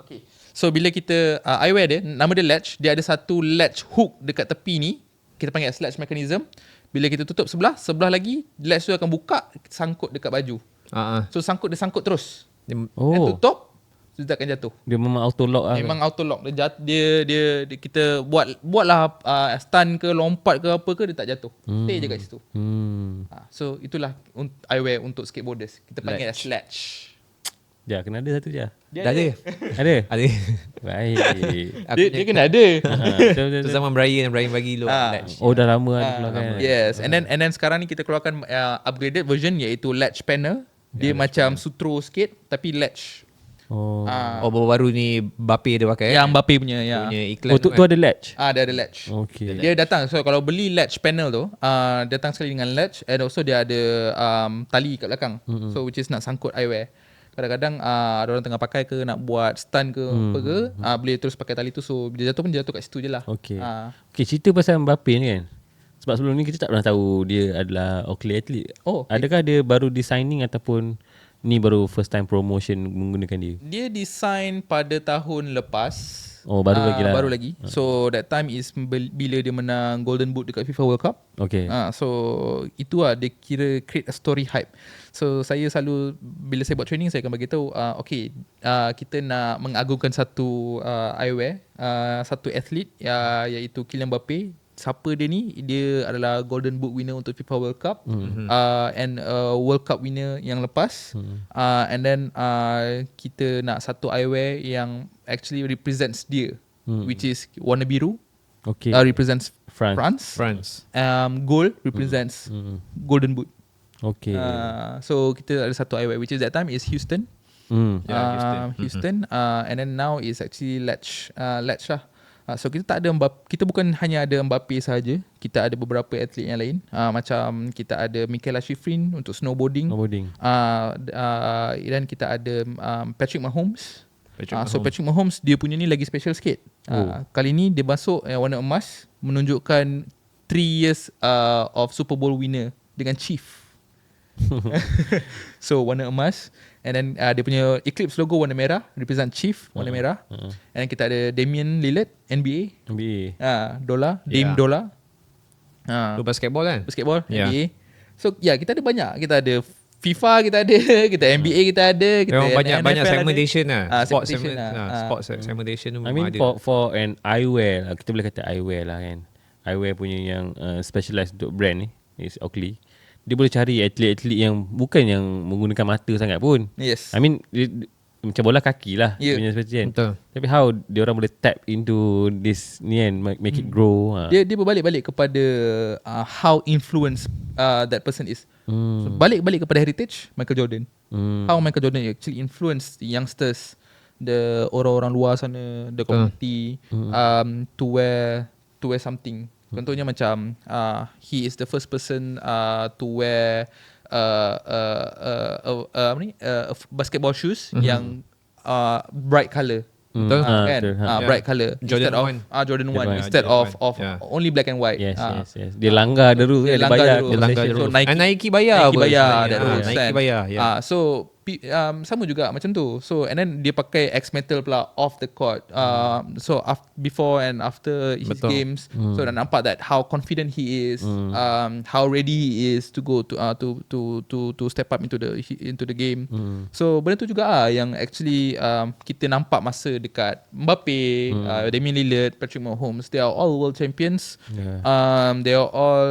okay. So bila kita eyewear dia, nama dia latch, dia ada satu latch hook dekat tepi ni. Kita panggil latch mechanism. Bila kita tutup sebelah lagi, latch tu akan buka, sangkut dekat baju. So dia sangkut terus. Dan tutup, dia tak akan jatuh. Dia memang auto lock lah. Memang auto lock. Dia kita buatlah stun ke lompat ke apa ke, dia tak jatuh. Stay je kat situ. So itulah eyewear untuk skateboarders. Kita panggil as latch. Ya, kena ada satu je. Dah ada. Ada? Ada. Baik. Dia kena ada. Tu zaman Brian bagi lu latch. Oh, dah lama ada keluarkan. Yes, and then sekarang ni kita keluarkan upgraded version iaitu latch panel. Dia macam sutro sikit tapi latch. Oh. Baru-baru ni Bape dia pakai. Yang Mbappe punya ya. Punya iklan. Oh, tu ada latch? Dia ada latch. Okay. Dia datang. So kalau beli latch panel tu, datang sekali dengan latch and also dia ada tali kat belakang. So which is nak sangkut eyewear. Kadang-kadang ada orang tengah pakai ke, nak buat stun ke apa ke, boleh terus pakai tali tu. So bila jatuh pun jatuh kat situ je lah. Okay. Okay, cerita pasal Mbappe ni kan. Sebab sebelum ni kita tak pernah tahu dia adalah Oakley athlete. Oh, Adakah dia baru designing ataupun ni baru first time promotion menggunakan dia? dia design pada tahun lepas. Oh, baru lagi lah. Baru lagi. So that time is bila dia menang Golden Boot dekat FIFA World Cup. Okay. So itu lah dia kira create a story hype. So saya selalu bila saya buat training saya akan bagi tahu okay, kita nak mengagungkan satu eyewear, satu atlet iaitu Kylian Mbappe. Siapa dia ni? Dia adalah Golden Boot winner untuk FIFA World Cup and World Cup winner yang lepas. And then kita nak satu eyewear yang actually represents dia, which is warna biru. Okay. Represents France. France. Gold represents Golden Boot. Okay. So kita ada satu eyewear, which is that time is Houston. Houston. And then now is actually Ledge lah. So kita tak ada kita bukan hanya ada Mbappe sahaja, kita ada beberapa atlet yang lain. Macam kita ada Mikaela Shiffrin untuk snowboarding. Dan kita ada Patrick Mahomes. Patrick Mahomes dia punya ni lagi special sikit. Kali ni dia masuk warna emas, menunjukkan 3 years of Super Bowl winner dengan Chief. So warna emas. And then dia punya Eclipse logo warna merah, represent Chief warna merah. And then kita ada Damian Lillard, NBA. Dame Dola. Tu basketball kan? Basketball, NBA. So kita ada banyak. Kita ada FIFA, kita ada, kita NBA kita ada, kita memang banyak NFL segmentation lah. Sports segmentation tu I memang mean ada. for an eyewear lah, kita boleh kata eyewear lah kan. Eyewear punya yang specialized untuk brand ni is Oakley. Dia boleh cari atlet-atlet yang bukan yang menggunakan mata sangat pun. Yes. I mean macam bola kaki lah punya seperti kan. Betul. Tapi how dia orang boleh tap into this ni kan, make it grow. Dia berbalik-balik kepada how influence that person is. So, balik kepada heritage Michael Jordan. How Michael Jordan actually influence the youngsters, the orang-orang luar sana, the community to wear something. Contohnya macam he is the first person to wear basketball shoes yang bright colour. Betul. Kan? Bright colour. Jordan 1. Jordan 1 Jordan instead one. of only black and white. Yes. Dia langgar the rules. Dia Dia langgar bayar the rules. So So Nike bayar Nike apa bayar sebenarnya? that rules, Nike kan? bayar. So sama juga macam tu. So and then dia pakai X Metal pula off the court. So before and after his Betul. games, so dah nampak that how confident he is, how ready he is to go to step up into the game. So benda tu juga yang actually kita nampak masa dekat Mbappe, Damian Lillard, Patrick Mahomes. They are all world champions. They are all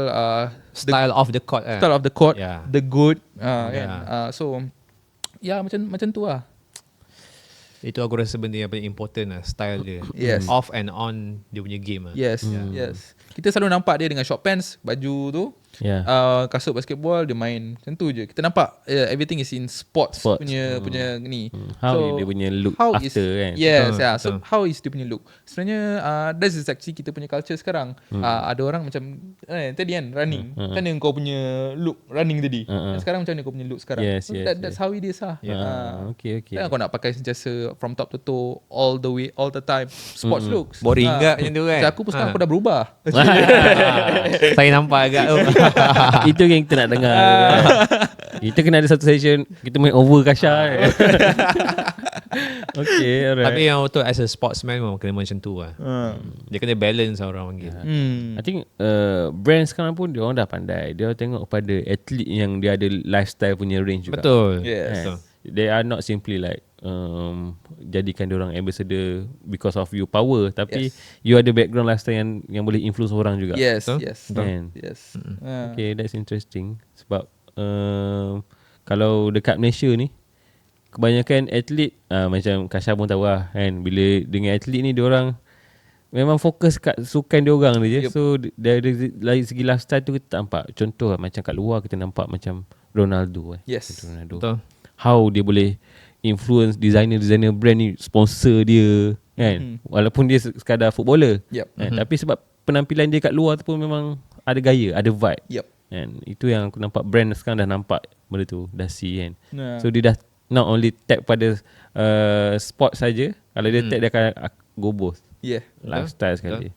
Style of the court. style of the court, Yeah. the good. Kan? So macam tu lah. Itu aku rasa benda yang paling important lah, style dia. Yes. Off and on dia punya game lah. Yes. Kita selalu nampak dia dengan short pants, baju tu, kasut basketball, dia main macam tu je. Kita nampak everything is in sports. punya ni. How dia punya look how after kan. Yes, so how is dia punya look? Sebenarnya this is actually kita punya culture sekarang. Ada orang macam tadi kan running. Kan kau punya look running tadi. Sekarang macam mana kau punya look sekarang? Yes, So yes, that's how it is lah. Okay. Kan kau nak pakai sentiasa from top to toe all the time sports looks. Boring tak macam tu kan? Macam aku pun sekarang aku dah berubah. Saya nampak agak tu. Itu yang kita nak dengar. Kita kena ada satu session kita main over Kasha. Okay, alright. Tapi yang betul as a sportsman memang kena macam tu lah. Dia kena balance lah orang panggil. I think brand sekarang pun dia orang dah pandai. Dia tengok pada atlet yang dia ada lifestyle punya range juga. Betul. Yes. Betul. They are not simply like jadikan dia orang ambassador because of you power, tapi you ada background lifestyle yang boleh influence orang juga. Yes, Betul? yes. Kan? Yes. Okay, that's interesting. Sebab kalau dekat Malaysia ni kebanyakan atlet macam Kasha pun tahu lah kan, bila dengan atlet ni diorang memang fokus kat sukan diorang je. So dari segi lifestyle tu kita nampak contoh lah, macam kat luar kita nampak macam Ronaldo Yes. Ronaldo. Betul. How dia boleh influence designer brand ni sponsor dia kan, walaupun dia sekadar footballer. Tapi sebab penampilan dia kat luar tu pun memang ada gaya, ada vibe. Kan? Itu yang aku nampak brand sekarang dah nampak benda tu, dah see kan. So dia dah not only tag pada sport saja. Kalau dia tag, dia akan go both. Yeah. Lifestyle sekali.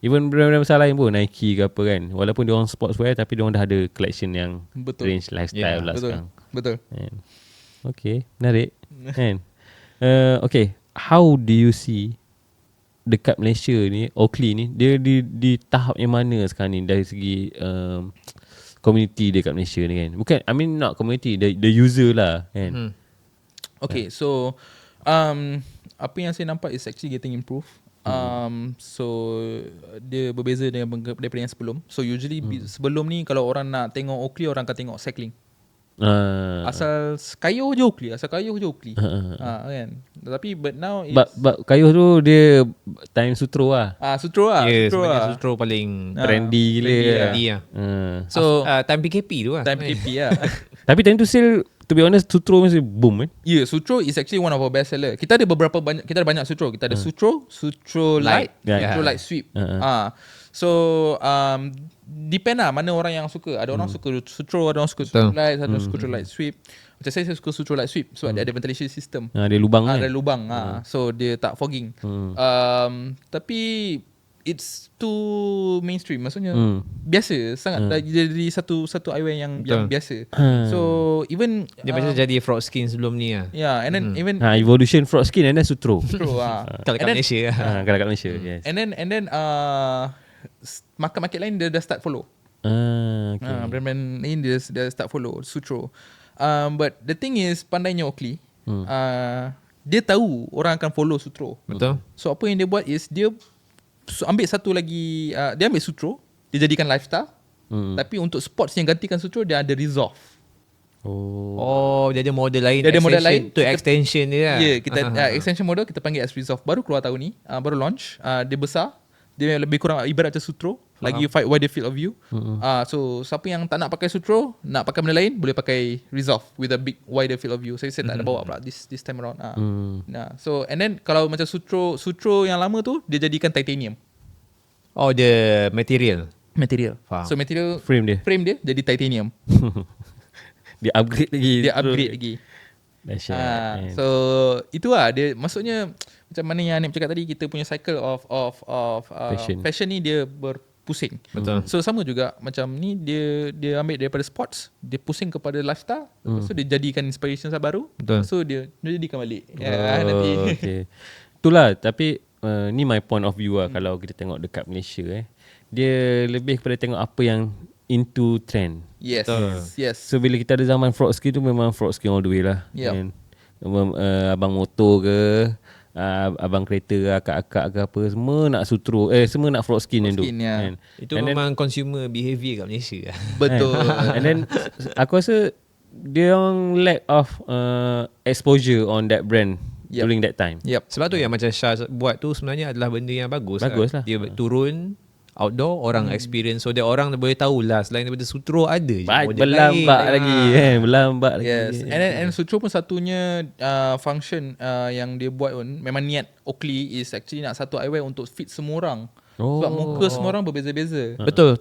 Even brand-brand besar lain pun, Nike ke apa kan, walaupun dia orang sportswear, tapi dia orang dah ada collection yang Betul. range lifestyle lah Betul. sekarang. Betul. Kan. Okay, menarik. Kan. Okay, how do you see dekat Malaysia ni, Oakley ni, dia di tahap yang mana sekarang ni dari segi community dekat Malaysia ni kan? Bukan, I mean not community, the user lah kan. Okay, so apa yang saya nampak is actually getting improved. So dia berbeza daripada yang sebelum. So usually sebelum ni kalau orang nak tengok Oakley, orang akan tengok cycling. Asal kayuh je Oakley, kan. Tapi but now is But kayuh tu dia time sutro lah. sutro lah. Ya, Sutro sebenarnya lah. sutro paling Trendy gila. trendy lah. So Time PKP tu lah. time PKP lah. Tapi time tu still, to be honest, sutro mesti boom kan. Yeah, Sutro is actually one of our best seller. Kita ada banyak Sutro. Kita ada Sutro Light, Yeah. Sutro Light Sweep. So depend lah mana orang yang suka. Ada orang suka Sutro, ada orang suka Sutro Light, ada orang suka Sutro Light Sweep. Macam saya suka Sutro Light Sweep sebab dia ada ventilation system. Dia lubang kan. Ada lubang. So dia tak fogging. Tapi it's too mainstream. Maksudnya biasa sangat dah jadi satu eyewear yang biasa. So even Dia macam jadi fraud skin sebelum ni lah. yeah, and then even Evolution Frog Skin and then sutro. Sutro Kalau kat Malaysia lah. Kalau kat Malaysia, yes. and then market lain dia dah start follow. Okay. Brand-brand lain dia start follow Sutro. But the thing is pandainya Oakley. Dia tahu orang akan follow Sutro. Betul. So apa yang dia buat is dia ambil satu lagi, dia ambil Sutro, dia jadikan lifestyle. Tapi untuk sports yang gantikan Sutro, dia ada Resolve. Oh, dia ada model lain. Dia ada model extension. lain. Tu extension dia lah. Ya, yeah, kita extension model kita panggil as Resolve. Baru keluar tahun ni, baru launch. Dia besar, dia lebih kurang ibarat macam Sutro, lagi wider field of view. So siapa yang tak nak pakai Sutro, nak pakai benda lain, boleh pakai Resolve with a big wider field of view. Saya tak ada bawa pula this time around. So and then kalau macam Sutro yang lama tu, dia jadikan titanium Oh, dia material. Faham. So material Frame dia. jadi titanium. Dia upgrade lagi. Dia upgrade lagi. Dahsyat. kan. So itu lah dia, maksudnya macam mana yang Anik cakap tadi, kita punya cycle of fashion ni dia berpusing. Betul. So sama juga macam ni, dia ambil daripada sports, dia pusing kepada lifestyle, lepas tu dia jadikan inspiration baru. Betul. So dia jadikan balik. Nanti. Okay. Itulah, tapi ni my point of view lah. Kalau kita tengok dekat Malaysia dia lebih kepada tengok apa yang into trend. Yes. Yes. So bila kita ada zaman fraud skin tu, memang fraud skin all the way lah. Yep. Kan? Abang motor ke, abang kereta ke, akak-akak ke apa, semua nak sutro, semua nak fraud skin yang tu. ya. Kan? Itu memang consumer behaviour kat Malaysia lah. Betul. And then aku rasa dia orang lack of exposure on that brand during that time. Yep. Sebab tu yang macam Syah buat tu sebenarnya adalah benda yang bagus Bagus lah. Dia turun outdoor, orang experience, so dia orang boleh tahu lah selain daripada Sutro ada je model Berlambak lain. lagi kan, berlambak lagi. Yes. And Sutro pun satunya function yang dia buat pun, memang niat Oakley is actually nak satu eyewear untuk fit semua orang. Sebab muka semua orang berbeza-beza. Betul.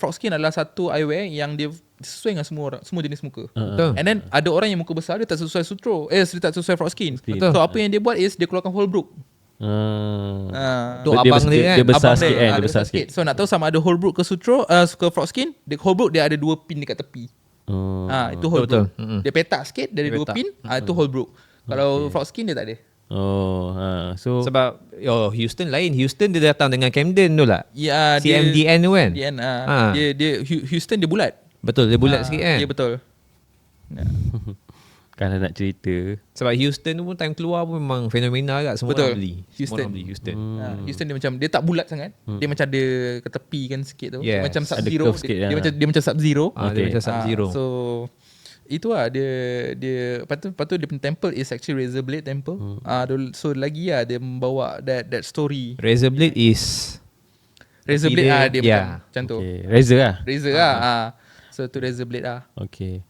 Frog Skin adalah satu eyewear yang dia sesuai dengan semua orang, semua jenis muka. Betul. And then ada orang yang muka besar, dia tak sesuai Sutro, dia tak sesuai Frog Skin. Betul. So apa yang dia buat is dia keluarkan Holbrook. Tu abang dia kan. Dia besar Abang sikit kan, dia dia besar sikit. So nak tahu sama ada Holbrook ke Sutro, ke Frog Skin, Holbrook dia ada 2 pin dekat tepi. Itu Holbrook. Betul. Dia petak sikit, dia ada 2 pin, itu Holbrook. Kalau Frog Skin dia tak ada. So Sebab Houston lain. Houston dia datang dengan Camden tu lah. Ya, CMDN tu kan. dia Houston dia bulat. Betul, dia bulat sikit kan. Ya betul. kalau nak cerita, Sebab Houston tu pun time keluar pun memang fenomenal agak. Semua Betul. orang beli. Semua Houston. orang beli Houston. Houston dia macam, dia tak bulat sangat. Dia macam ada ketepikan sikit tu. Yes. Macam Ada Sub-Zero. curve sikit Dia lah. macam Sub-Zero. Dia Okay. macam Sub-Zero. So itu lah dia lepas tu dia punya temple is actually Razor Blade temple. So lagi lah dia membawa that story. Razor Blade is Razor Blade dia yeah. macam tu. okay. Razor lah. Razor lah. So tu Razor Blade lah. Okay.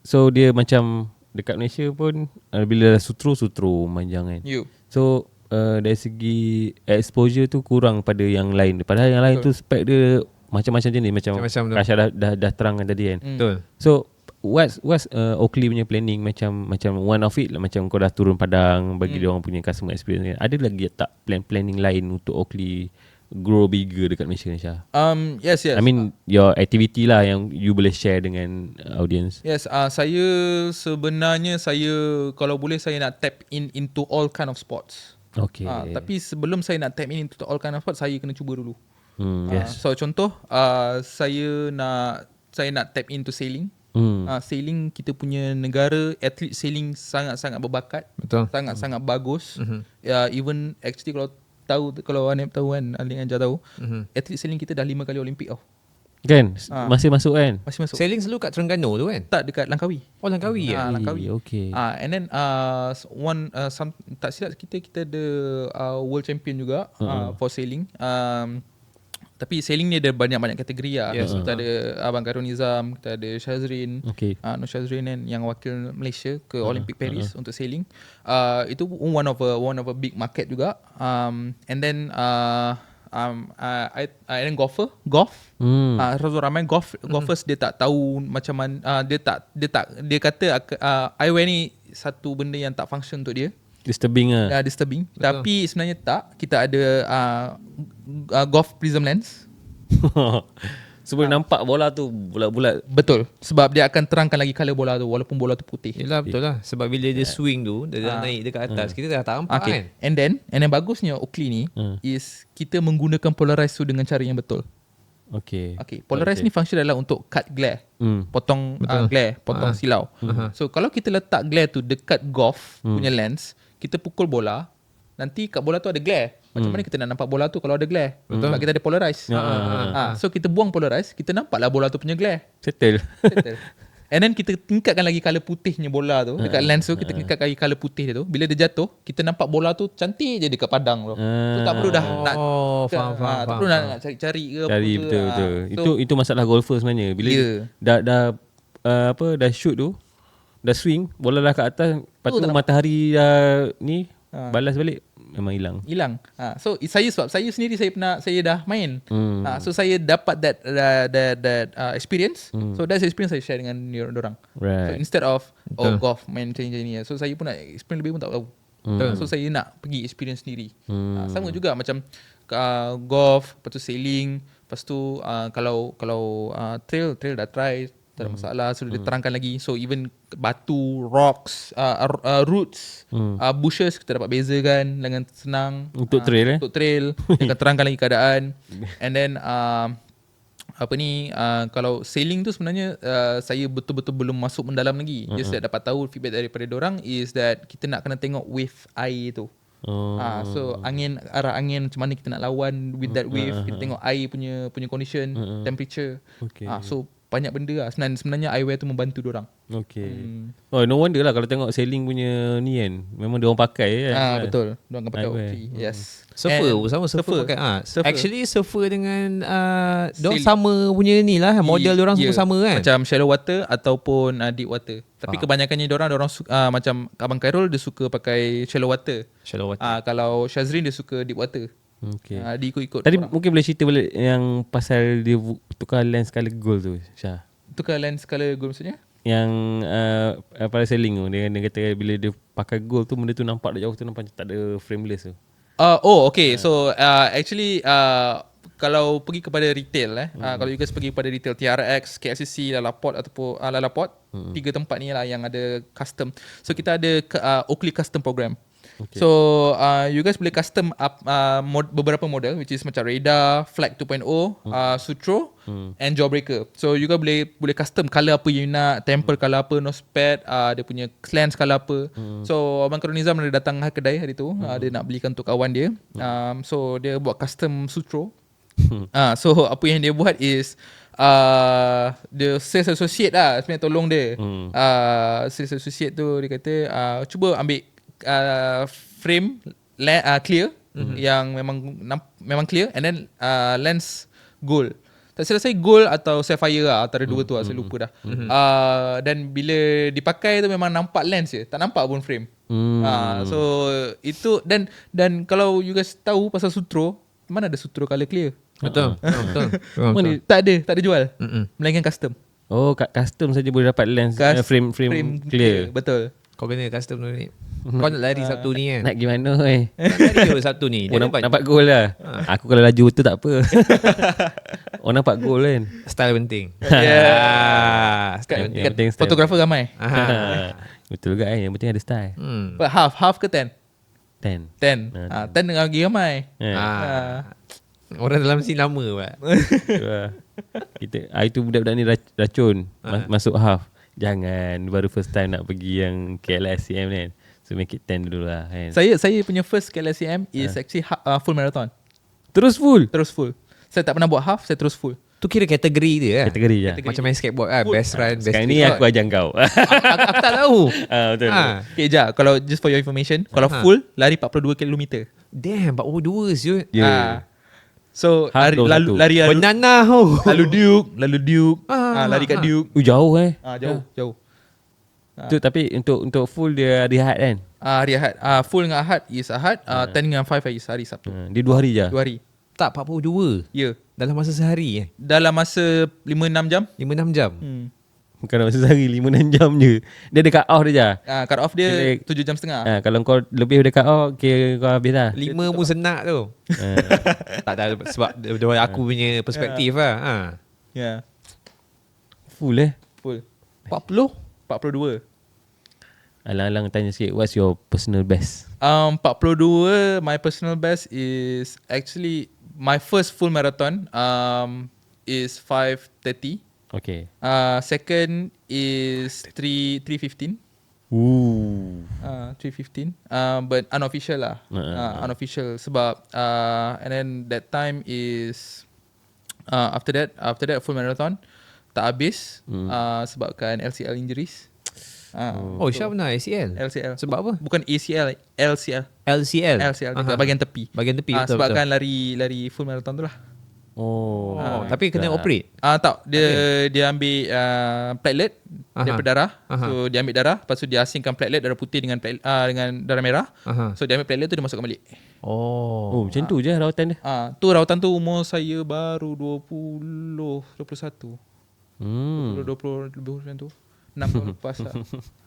So dia macam dekat Malaysia pun bila dah sutro panjang kan. You. So dari segi exposure tu kurang pada yang lain. Padahal yang lain tu spek dia macam-macam jenis, macam Macam-macam tu. Kasha dah terangkan tadi kan. betul. So what's Oakley punya planning, macam one of it lah, macam kau dah turun padang bagi dia orang punya customer experience kan. Ada lagi tak planning lain untuk Oakley grow bigger dekat Malaysia, Syah? Yes. I mean your activity lah yang you boleh share dengan audience. Yes, saya sebenarnya kalau boleh saya nak tap into all kind of sports. Okay. Tapi sebelum saya nak tap into all kind of sports, saya kena cuba dulu. Yes. So contoh, saya nak tap into sailing. Sailing, kita punya negara atlet sailing sangat-sangat berbakat. Betul. Sangat-sangat bagus. Even actually kalau Anip tahu kan, Alin Anja tahu, atlet sailing kita dah 5 kali Olimpik tau. Kan? Masih masuk kan? Masih masuk. Sailing selalu kat Terengganu tu kan? Tak, dekat Langkawi. Oh, Langkawi ya? Langkawi. Okay. And then tak silap kita ada world champion juga for sailing. Tapi sailing ni ada banyak-banyak kategori lah. Yes, Kita ada Abang Karun Nizam, kita ada Shazrin, Okay. Nur Shazrin kan, yang wakil Malaysia ke Olympic Paris untuk sailing. Itu one of a big market juga. And then I then golf. Ramai golfers dia tak tahu macam mana, dia kata eyewear ni satu benda yang tak function untuk dia. Disturbing lah. Disturbing. Tapi sebenarnya tak. Kita ada golf prism lens. So boleh nampak bola tu bulat-bulat. Betul. Sebab dia akan terangkan lagi colour bola tu walaupun bola tu putih. Yelah, betul lah. Sebab bila dia swing tu, dia dah naik dekat atas, kita dah tak nampak kan. And then bagusnya Oakley ni is kita menggunakan polarize tu dengan cara yang betul. Okay. Polarize ni function adalah untuk cut glare. Potong glare, potong silau. So kalau kita letak glare tu dekat golf punya lens, kita pukul bola, nanti kat bola tu ada glare. Macam mana kita nak nampak bola tu kalau ada glare? Sebab kita ada polarize. So kita buang polarize, kita nampaklah bola tu punya glare. Settle. And then kita tingkatkan lagi colour putihnya bola tu. Dekat lens tu kita tingkatkan lagi colour putih dia tu. Bila dia jatuh, kita nampak bola tu cantik je dekat padang tu. So tak perlu dah nak faham. tak perlu nak cari-cari ke apa Cari ke. betul. Itu masalah golfer sebenarnya. Bila dah shoot tu, dah swing, bola dah kat atas, lepas tu matahari dah ni balas balik, memang hilang. So sebab saya sendiri saya dah main. So saya dapat that experience. So that's experience saya share dengan orang. Right. So instead of golf main macam ni, so saya pun nak experience lebih pun tak tahu. So saya nak pergi experience sendiri. Sama juga macam golf, lepas tu sailing, lepas tu kalau trail dah try, tak ada masalah. So dia terangkan lagi. So even batu, rocks, roots, bushes kita dapat bezakan dengan senang. Untuk trail Untuk trail. Dia akan terangkan lagi keadaan. And then kalau sailing tu sebenarnya saya betul-betul belum masuk mendalam lagi. Just dapat tahu feedback daripada dorang is that kita nak kena tengok wave air tu. So arah angin macam mana kita nak lawan with that wave. Kita tengok air punya condition, temperature. So banyak benda lah. Sebenarnya eyewear tu membantu diorang. Okay. Oh, no wonder lah kalau tengok sailing punya ni kan, memang diorang pakai kan. Betul. Diorang akan pakai Eyewear. Oakley. Yes. Surfer sama surfer pakai. Surfer. Actually surfer dengan diorang sama punya ni lah, model diorang semua sama kan. Macam shallow water ataupun deep water. Tapi kebanyakannya diorang macam Abang Khairul dia suka pakai shallow water. Kalau Shazrin dia suka deep water. Okay. Dia ikut-ikut. Tadi mungkin boleh cerita balik yang pasal dia tukar lens color gold tu, Syah. Tukar lens color gold maksudnya? Yang pada selling tu, dia kata bila dia pakai gold tu, benda tu nampak dari jauh tu nampak tak ada frameless tu. Okay. So actually kalau pergi kepada retail kalau you guys pergi kepada retail TRX, KLCC, Lalaport ataupun Lalaport, 3 tempat ni lah yang ada custom. So kita ada Oakley custom program. Okay. So you guys boleh custom up beberapa model, which is macam Radar, Flag 2.0, Sutro and Jawbreaker. So you guys boleh custom colour apa you nak, temper colour apa, nose pad, dia punya lens colour apa. So Abang Karun Nizam ada datang kedai hari tu, dia nak belikan untuk kawan dia. So dia buat custom Sutro. So apa yang dia buat is the sales associate lah sebenarnya tolong dia. Sales associate tu dia kata cuba ambil frame clear yang memang clear, and then lens gold. Tak silap saya gold atau sapphire lah, antara dua tu lah, saya lupa dah. Dan bila dipakai tu memang nampak lens je, tak nampak pun frame. So itu dan kalau you guys tahu pasal Sutro, mana ada Sutro color clear? Betul. Tak ada jual. Melainkan custom. Oh, kat custom saja boleh dapat lens frame clear. Betul. Kau kena custom dulu ni. Kau nak lari Sabtu ni kan? Nak gimana Nak lari ke Sabtu ni? Oh, nampak gol lah. Aku kalau laju betul tak apa. Oh, nampak gol kan. Style penting. Yang Kat penting style. fotografer ramai. Betul juga Yang penting ada style. But half ke 10? 10. 10 dengan lagi ramai. Orang dalam sini lama Pak. Itu budak-budak ni racun. Masuk half. Jangan baru first time nak pergi yang KLSCM kan. So make it 10 dulu lah kan. Saya punya first KLSCM is actually full marathon. Terus full. Saya tak pernah buat half, saya terus full. Tu kira kategori dia kan? Kategori je. Macam main skateboard kan? Best run, best Sekarang street. ni aku ajar kau. Aku tak tahu. Betul. Okay, kalau just for your information, kalau full lari 42 km. Damn, 42 siut. Ya. So Half lari Banana lalu Duke, lari kat Duke. Jauh Jauh. Tu tapi untuk full dia rehat kan. Hari Ahad. Full dengan Ahad is Ahad, 10 dengan 5 hari Sabtu. Dia 2 hari je. 2 hari. Tak, 42. Ya. Dalam masa sehari Dalam masa 5-6 jam. 5-6 jam. Bukan masa sehari 5-6 jam je. Dia ada cut off dia je. Cut off dia Kira- 7 jam setengah. Kalau kau lebih dari cut off, kira kau habis lah. 5 pun senak tu. Tak ada sebab daripada aku punya perspektif lah. Ya. Full Full. 40? 42. Alang-alang tanya sikit, what's your personal best? 42, my personal best is actually my first full marathon is 5:30. Okay. Second is 3:15. Ooh. 3:15. But unofficial lah. Unofficial sebab and then that time is after that full marathon tak habis sebabkan LCL injuries. Syah pernah ACL? LCL. Sebab apa? Bukan ACL, LCL. LCL? LCL bahagian tepi. Bahagian tepi, betul. Sebabkan lari full marathon tu lah. Tapi kena operate? Tak, dia ambil platelet daripada darah. So dia ambil darah, lepas tu dia asingkan platelet darah putih dengan darah merah. So dia ambil platelet tu dia masukkan balik. Macam tu je rawatan dia. Tu rawatan tu umur saya baru 21. 20 lebih macam tu. 6 tahun lepas lah.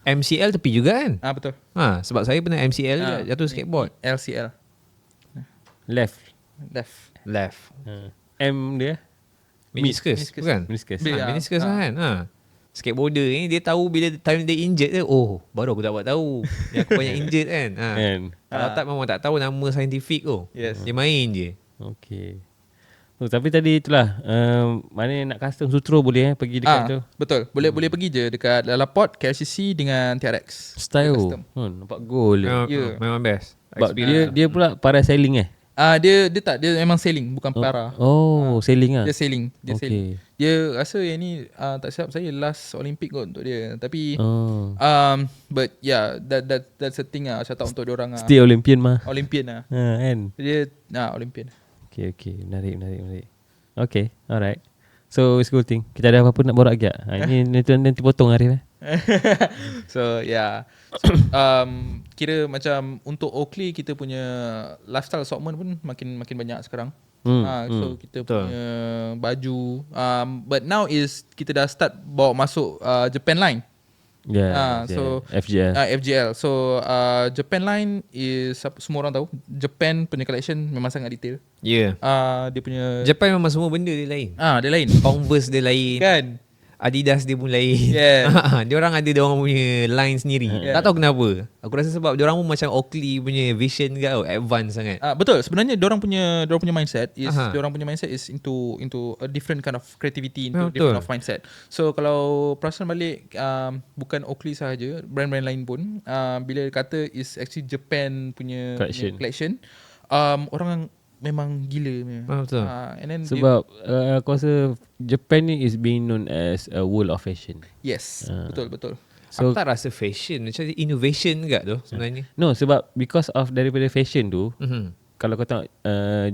MCL tepi juga kan? Betul. Sebab saya pernah MCL jatuh skateboard. LCL. Left. M dia? Meniscus, bukan? Meniscus. Meniscus kan? Skateboarder ni dia tahu bila time dia injured dia, baru aku dapat tahu yang aku banyak injured kan. Kalau tak memang tak tahu nama saintifik tu. Yes. Dia main je. Okay. Tapi tadi itulah mana nak custom sutro boleh pergi dekat tu. Betul. Boleh pergi je dekat Lalaport, KLCC dengan TRX. Style. Nampak goal dia. Memang best. Sebab dia pula parasailing Dia memang sailing, bukan para. Sailing Dia sailing. Okay. Dia rasa yang ni tak silap saya last Olympic kot untuk dia. Tapi but yeah, that's the thing Saya tak untuk dia orang Still Olympian mah. Olympian lah. Kan. Dia Olympian. Okay. Menarik. Okay, alright. So it's good thing. Kita ada apa-apa nak borak lagi tak? Nanti potong Arif So yeah. Kira macam untuk Oakley kita punya lifestyle assortment pun makin banyak sekarang. So kita punya baju but now is kita dah start bawa masuk Japan line. So FGL. So Japan line is semua orang tahu. Japan punya collection memang sangat detail. Ya. Dia punya Japan memang semua benda dia lain. dia lain. Converse dia lain. Kan? Adidas dia pun lain. Dia orang ada dia orang punya line sendiri. Tak tahu kenapa. Aku rasa sebab dia orang pun macam Oakley punya vision ke advance sangat. Betul. Sebenarnya dia orang punya mindset is dia orang punya mindset is into a different kind of creativity, into different of mindset. So kalau perasan balik bukan Oakley sahaja, brand-brand lain pun bila kata is actually Japan punya collection, orang memang gila betul. And then sebab aku rasa Japan ni is being known as a world of fashion. Yes, betul. So, aku tak rasa fashion, macam innovation ke tu sebenarnya. No, sebab because of daripada fashion tu, kalau kau tengok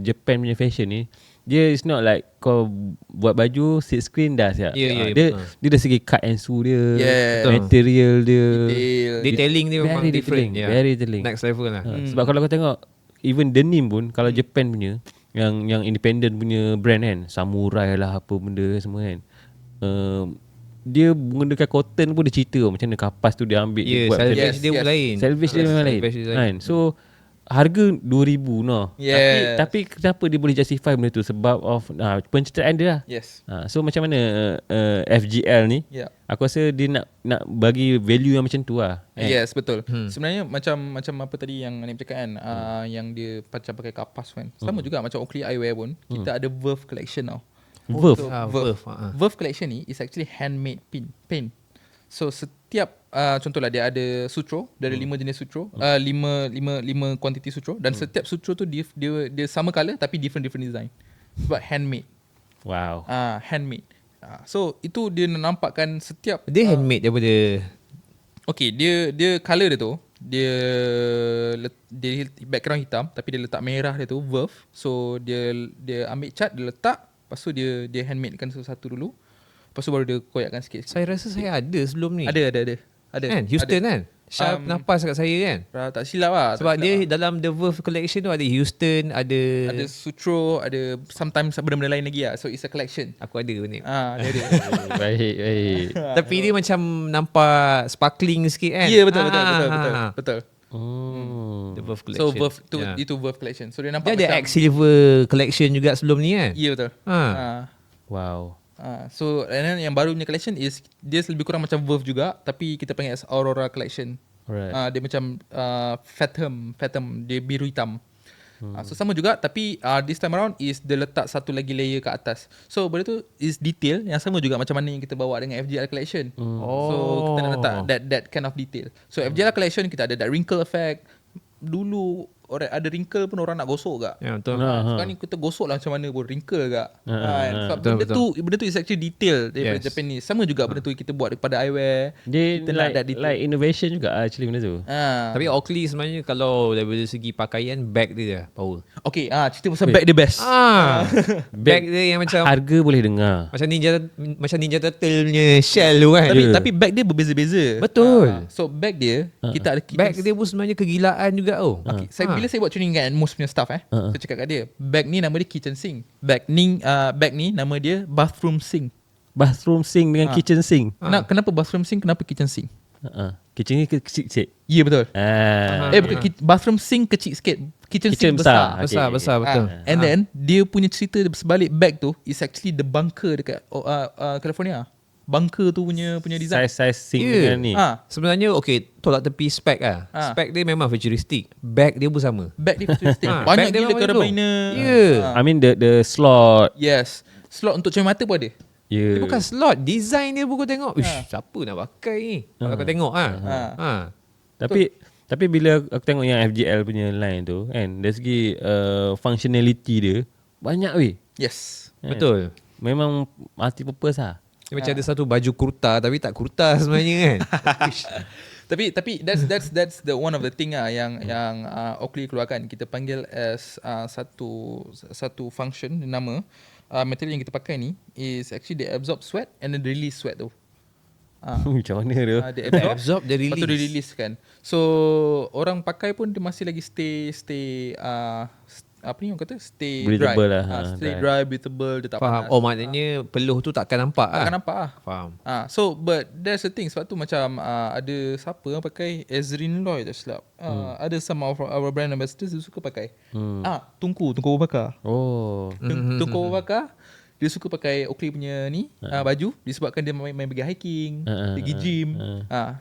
Japan punya fashion ni, dia is not like kau buat baju sit screen dah siap. Dia dari segi cut and sew dia, material dia, detailing dia memang different. Very detailing. Next level lah. Sebab kalau kau tengok even denim pun, kalau Japan punya yang independent punya brand kan, Samurai lah apa benda semua kan, dia menggunakan cotton pun dia cerita macam mana kapas tu dia ambil dia Ya, buat macam salvage Yes, dia yes. lain. salvage dia memang lain Salvage dia kan. So harga 2,000 noh. Yes. Tapi kenapa dia boleh justify benda tu? Sebab of pencitraan dia lah. Yes. So macam mana FGL ni? Yeah. Aku rasa dia nak bagi value yang macam tu lah. Yes, betul. Sebenarnya macam apa tadi yang Anim cakap kan, yang dia macam pakai kapas kan. Sama juga macam Oakley Eyewear pun, kita ada Verve collection tau. Verve? So, Verve. Verve collection ni is actually handmade paint. So setiap contohlah dia ada sutro, dia ada 5 jenis sutro, 5 quantity sutro, dan setiap sutro tu dia sama color tapi different design. Sebab handmade. Wow. Handmade. So itu dia nampakkan setiap Dia handmade daripada okay, dia color dia tu dia background hitam tapi dia letak merah dia tu Verve. So dia ambil cat, dia letak, lepas tu dia handmadekan satu-satu dulu. Lepas tu baru dia koyakkan sikit. saya rasa saya ada sebelum ni. Ada. Kan? Houston ada. kan? Syah nampas kat saya kan? Tak silap lah. Sebab tak dia silap dalam The Verve collection tu ada Houston, ada ada sutro, ada sometimes benda-benda lain lagi lah. So it's a collection. aku ada ni. Dia ada. Baik. Tapi dia macam nampak sparkling sikit kan? Ya, betul. The Verve So collection. Verve tu Ya. itu Verve collection. So dia nampak Dia ada macam X Silver collection juga sebelum ni kan? Ya, betul. Wow. So and then yang baru punya collection is dia lebih kurang macam Verve juga tapi kita panggil as Aurora collection. Alright. Dia macam Phantom dia biru hitam. So sama juga tapi this time around is dia letak satu lagi layer kat atas. So benda tu is detail yang sama juga macam mana yang kita bawa dengan FGL collection. So kita nak letak that kind of detail. So FGL collection kita ada that wrinkle effect. Dulu orang ada wrinkle pun orang nak gosok gak. Ya, betul. Sekarang ni kita gosok lah macam mana pun wrinkle gak. Sebab Betul, benda tu is actually detail daripada Yes. Japanese. Sama juga benda tu kita buat daripada eyewear. Dia Kita nak that detail. like innovation juga actually benda tu. Tapi Oakley sebenarnya kalau daripada segi pakaian bag dia power. Okay, cerita pasal bag dia best. Bag dia yang macam Harga boleh dengar. macam Ninja Turtle punya shell tu kan. Tapi bag dia berbeza-beza. Betul. So bag dia kita ada Bag dia pun sebenarnya kegilaan juga oh. Okay, bila saya buat training dengan Atmos punya staff saya cakap kat dia, bag ni nama dia kitchen sink. Bag ni nama dia bathroom sink. Bathroom sink dengan kitchen sink. Kenapa bathroom sink? Kenapa kitchen sink? Kitchen ni kecil sikit. Ya, betul. Bukan bathroom sink kecil sikit. Kitchen Kitchen sink besar. besar. Besar betul. And then dia punya cerita sebalik bag tu is actually the bunker dekat California. Bunker tu punya design. Size sink Ya. dengan ni. Sebenarnya okay, tolak tepi spek lah. Spek dia memang futuristic. Bag dia pun sama. Bag dia futuristic. Bag Banyak dia gila memang carabiner. Ya. I mean the slot. Yes. Slot untuk cermin mata pun ada. Dia bukan slot, design dia pun kau tengok. Ish, siapa nak pakai ni? Kalau kau tengok Tapi bila aku tengok yang FGL punya line tu kan, dari segi functionality dia banyak weh. Yes. Betul. Memang multi purpose lah. Dia macam ada satu baju kurta tapi tak kurta sebenarnya kan. Tapi that's the one of the thing yang Oakley keluarkan. Kita panggil as satu function nama material yang kita pakai ni is actually they absorb sweat and then release sweat tu. Macam mana tu? Dia Absorb, dia lepas tu dia release. release kan. So orang pakai pun dia masih lagi stay apa ni orang kata stay Breathable dry. lah, Stay dry. dry, breathable, dia tak Faham. panas. Oh maknanya peluh tu takkan nampak Takkan nampak lah. Faham. So but there's a thing. Sebab tu macam ada siapa yang pakai Ezrin Lloyd tak silap. Ada some of our brand ambassadors dia suka pakai. Tunku Abu Bakar. Oh. Tunku Abu Bakar dia suka pakai Oakley punya ni baju disebabkan dia main pergi hiking, pergi gym.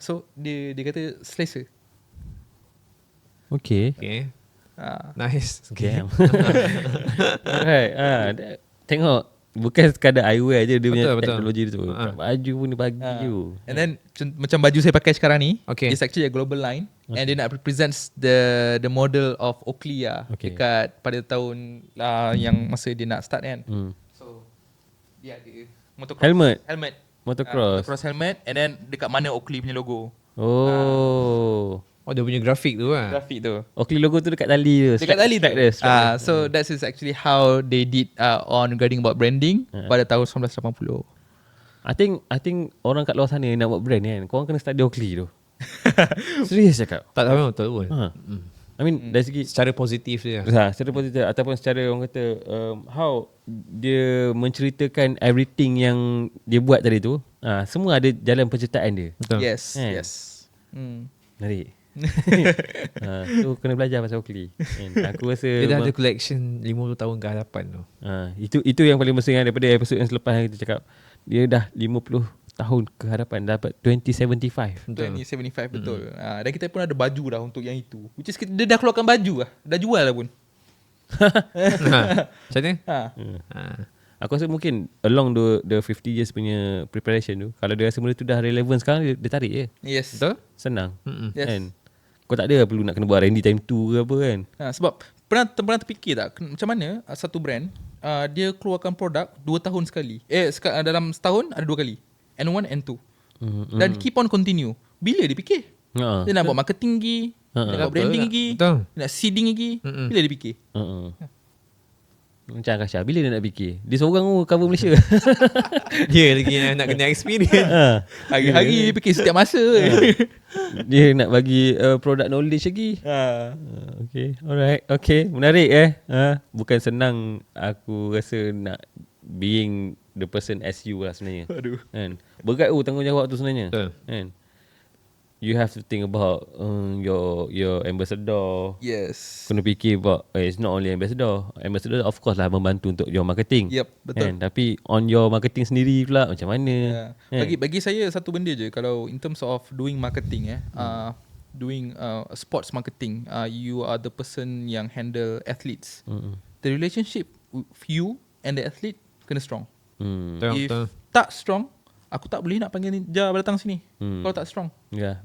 So dia kata selesa. Okay. Okay. Nice. Damn. Alright. Tengok bukan sekadar eyewear je dia punya Betul. teknologi tu. Baju pun dia bagi you. And then macam baju saya pakai sekarang ni, Okay. it's actually a global line and dia nak represents the model of Oakley dekat pada tahun yang masa dia nak start kan. So dia ada motocross Helmet. Motocross helmet and then dekat mana Oakley punya logo. Oh dia punya grafik tu lah. Grafik tu. Oakley logo tu dekat tali tu. Dekat tali tu. Strap dia. So that is actually how they did on regarding about branding pada tahun 1980. I think orang kat luar sana nak buat brand kan, korang kena study Oakley tu. Serius cakap. Tak tahu betul pun. I mean dari segi Secara positif dia. secara positif ataupun secara orang kata how dia menceritakan everything yang dia buat tadi tu Semua ada jalan penciptaan dia. Betul. Yes. Kan? Yes. Menarik. Tu kena belajar pasal Oakley kan? Aku rasa Dia dah ada collection 50 tahun ke hadapan tu. itu yang paling mesra daripada episod yang selepas yang kita cakap. Dia dah 50 tahun ke hadapan, dapat 2075. 2075 betul. Dan kita pun ada baju dah untuk yang itu. Which is dia dah keluarkan baju lah. Dah jual lah pun. Macam mana? Aku rasa mungkin along the 50 years punya preparation tu, kalau dia rasa benda tu dah relevant sekarang, dia tarik je. Yes. Betul? Senang. Yes. Kan? Kau tak ada perlu nak kena buat R&D time 2 ke apa kan. Sebab pernah terfikir tak macam mana satu brand dia keluarkan produk 2 tahun sekali. Dalam setahun ada 2 kali. N1 N2. Dan keep on continue. Bila dia fikir? Dia nak buat marketing lagi, dia nak buat branding lagi, Betul. dia nak seeding lagi. Bila dia fikir? Macam Akasha, bila dia nak fikir? Dia seorang cover Malaysia. Dia lagi nak kena experience. Hari-hari fikir setiap masa. Dia nak bagi product knowledge lagi. Okay, alright. Okay, menarik bukan senang aku rasa nak being the person as you lah sebenarnya. Aduh. Kan? Berat tanggungjawab tu sebenarnya. Betul. Kan? You have to think about your ambassador. Yes. Kena fikir about it's not only ambassador. Ambassador of course lah membantu untuk your marketing. Yep, betul. Kan? Tapi on your marketing sendiri pula macam mana? Kan? Bagi saya satu benda je, kalau in terms of doing marketing doing sports marketing, you are the person yang handle athletes. The relationship with you and the athlete kena strong. If Betul. tak strong, aku tak boleh nak panggil Ninja datang sini. Kalau tak strong. Ya.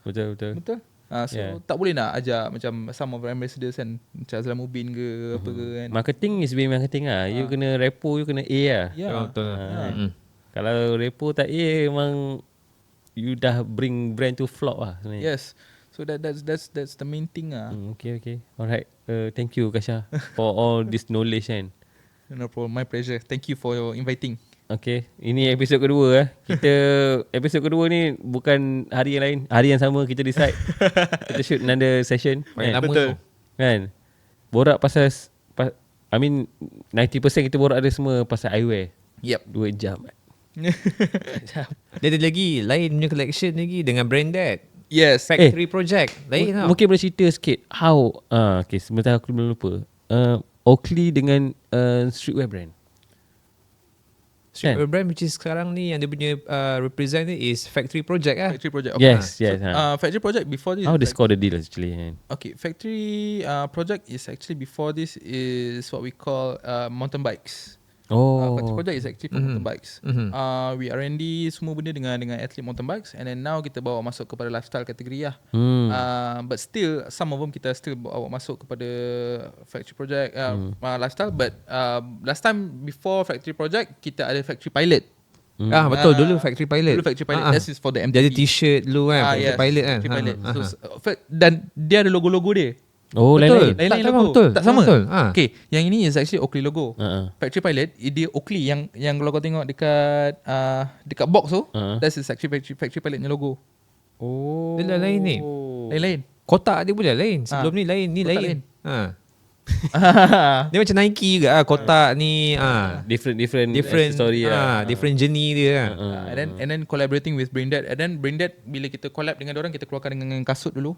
Betul. Betul. So Yeah. tak boleh nak ajak macam some of our ambassadors kan, macam Azlan Mubin ke apa ke kan. Marketing is being marketing lah. You kena repo, you kena A lah. Yeah. Betul. Kalau repo tak A, memang you dah bring brand to flop lah sebenarnya. Yes. So that's the main thing ah. Okay. Alright. Thank you Kasha for all this knowledge kan. No problem, my pleasure. Thank you for your inviting. Okay, ini episod kedua Kita episod kedua ni bukan hari yang lain, hari yang sama kita decide. Kita shoot another session. Banyak Kan? lama Betul. tu. Kan? Borak pasal 90% kita borak ada semua pasal eyewear. Yep. 2 jam. Dia ada lagi lain punya collection lagi dengan Branded. Yes. Factory project. Lain tau. Mungkin boleh cerita sikit how okay, sebentar aku belum lupa. Oakley dengan streetwear brand. Streetwear brand which is sekarang ni yang dia punya represent ni is Factory project lah. Factory project. Yes. So, factory project before this. How they score the deal actually kan? Okay, factory project is actually before this is what we call mountain bikes. Factory project is actually for mountain bikes. We R&D semua benda dengan athlete mountain bikes, and then now kita bawa masuk kepada lifestyle kategori lah. But still some of them kita still bawa masuk kepada factory project lifestyle. But last time before factory project kita ada factory pilot. Betul dulu Factory Pilot. Dulu factory pilot. This is for the MTV. Dia ada t-shirt dulu kan, Factory Pilot kan. Factory pilot. Dan dia ada logo-logo dia. Oh, Betul. lain-lain. Lain-lain Tak logo. sama, betul. Tak sama. Betul. Okay, yang ini is actually Oakley logo. Uh-huh. Factory Pilot dia Oakley yang kalau kau tengok dekat box tu, that's is actually Factory Pilot punya logo. Oh. Dia dah lain ni. Lain-lain. Kotak dia pun dah lain. Sebelum ni lain, ni Kotak lain. lain. Dia macam Nike juga kotak ni different story story different journey dia And then collaborating with Branded. And then Branded bila kita collab dengan orang, kita keluarkan dengan kasut dulu.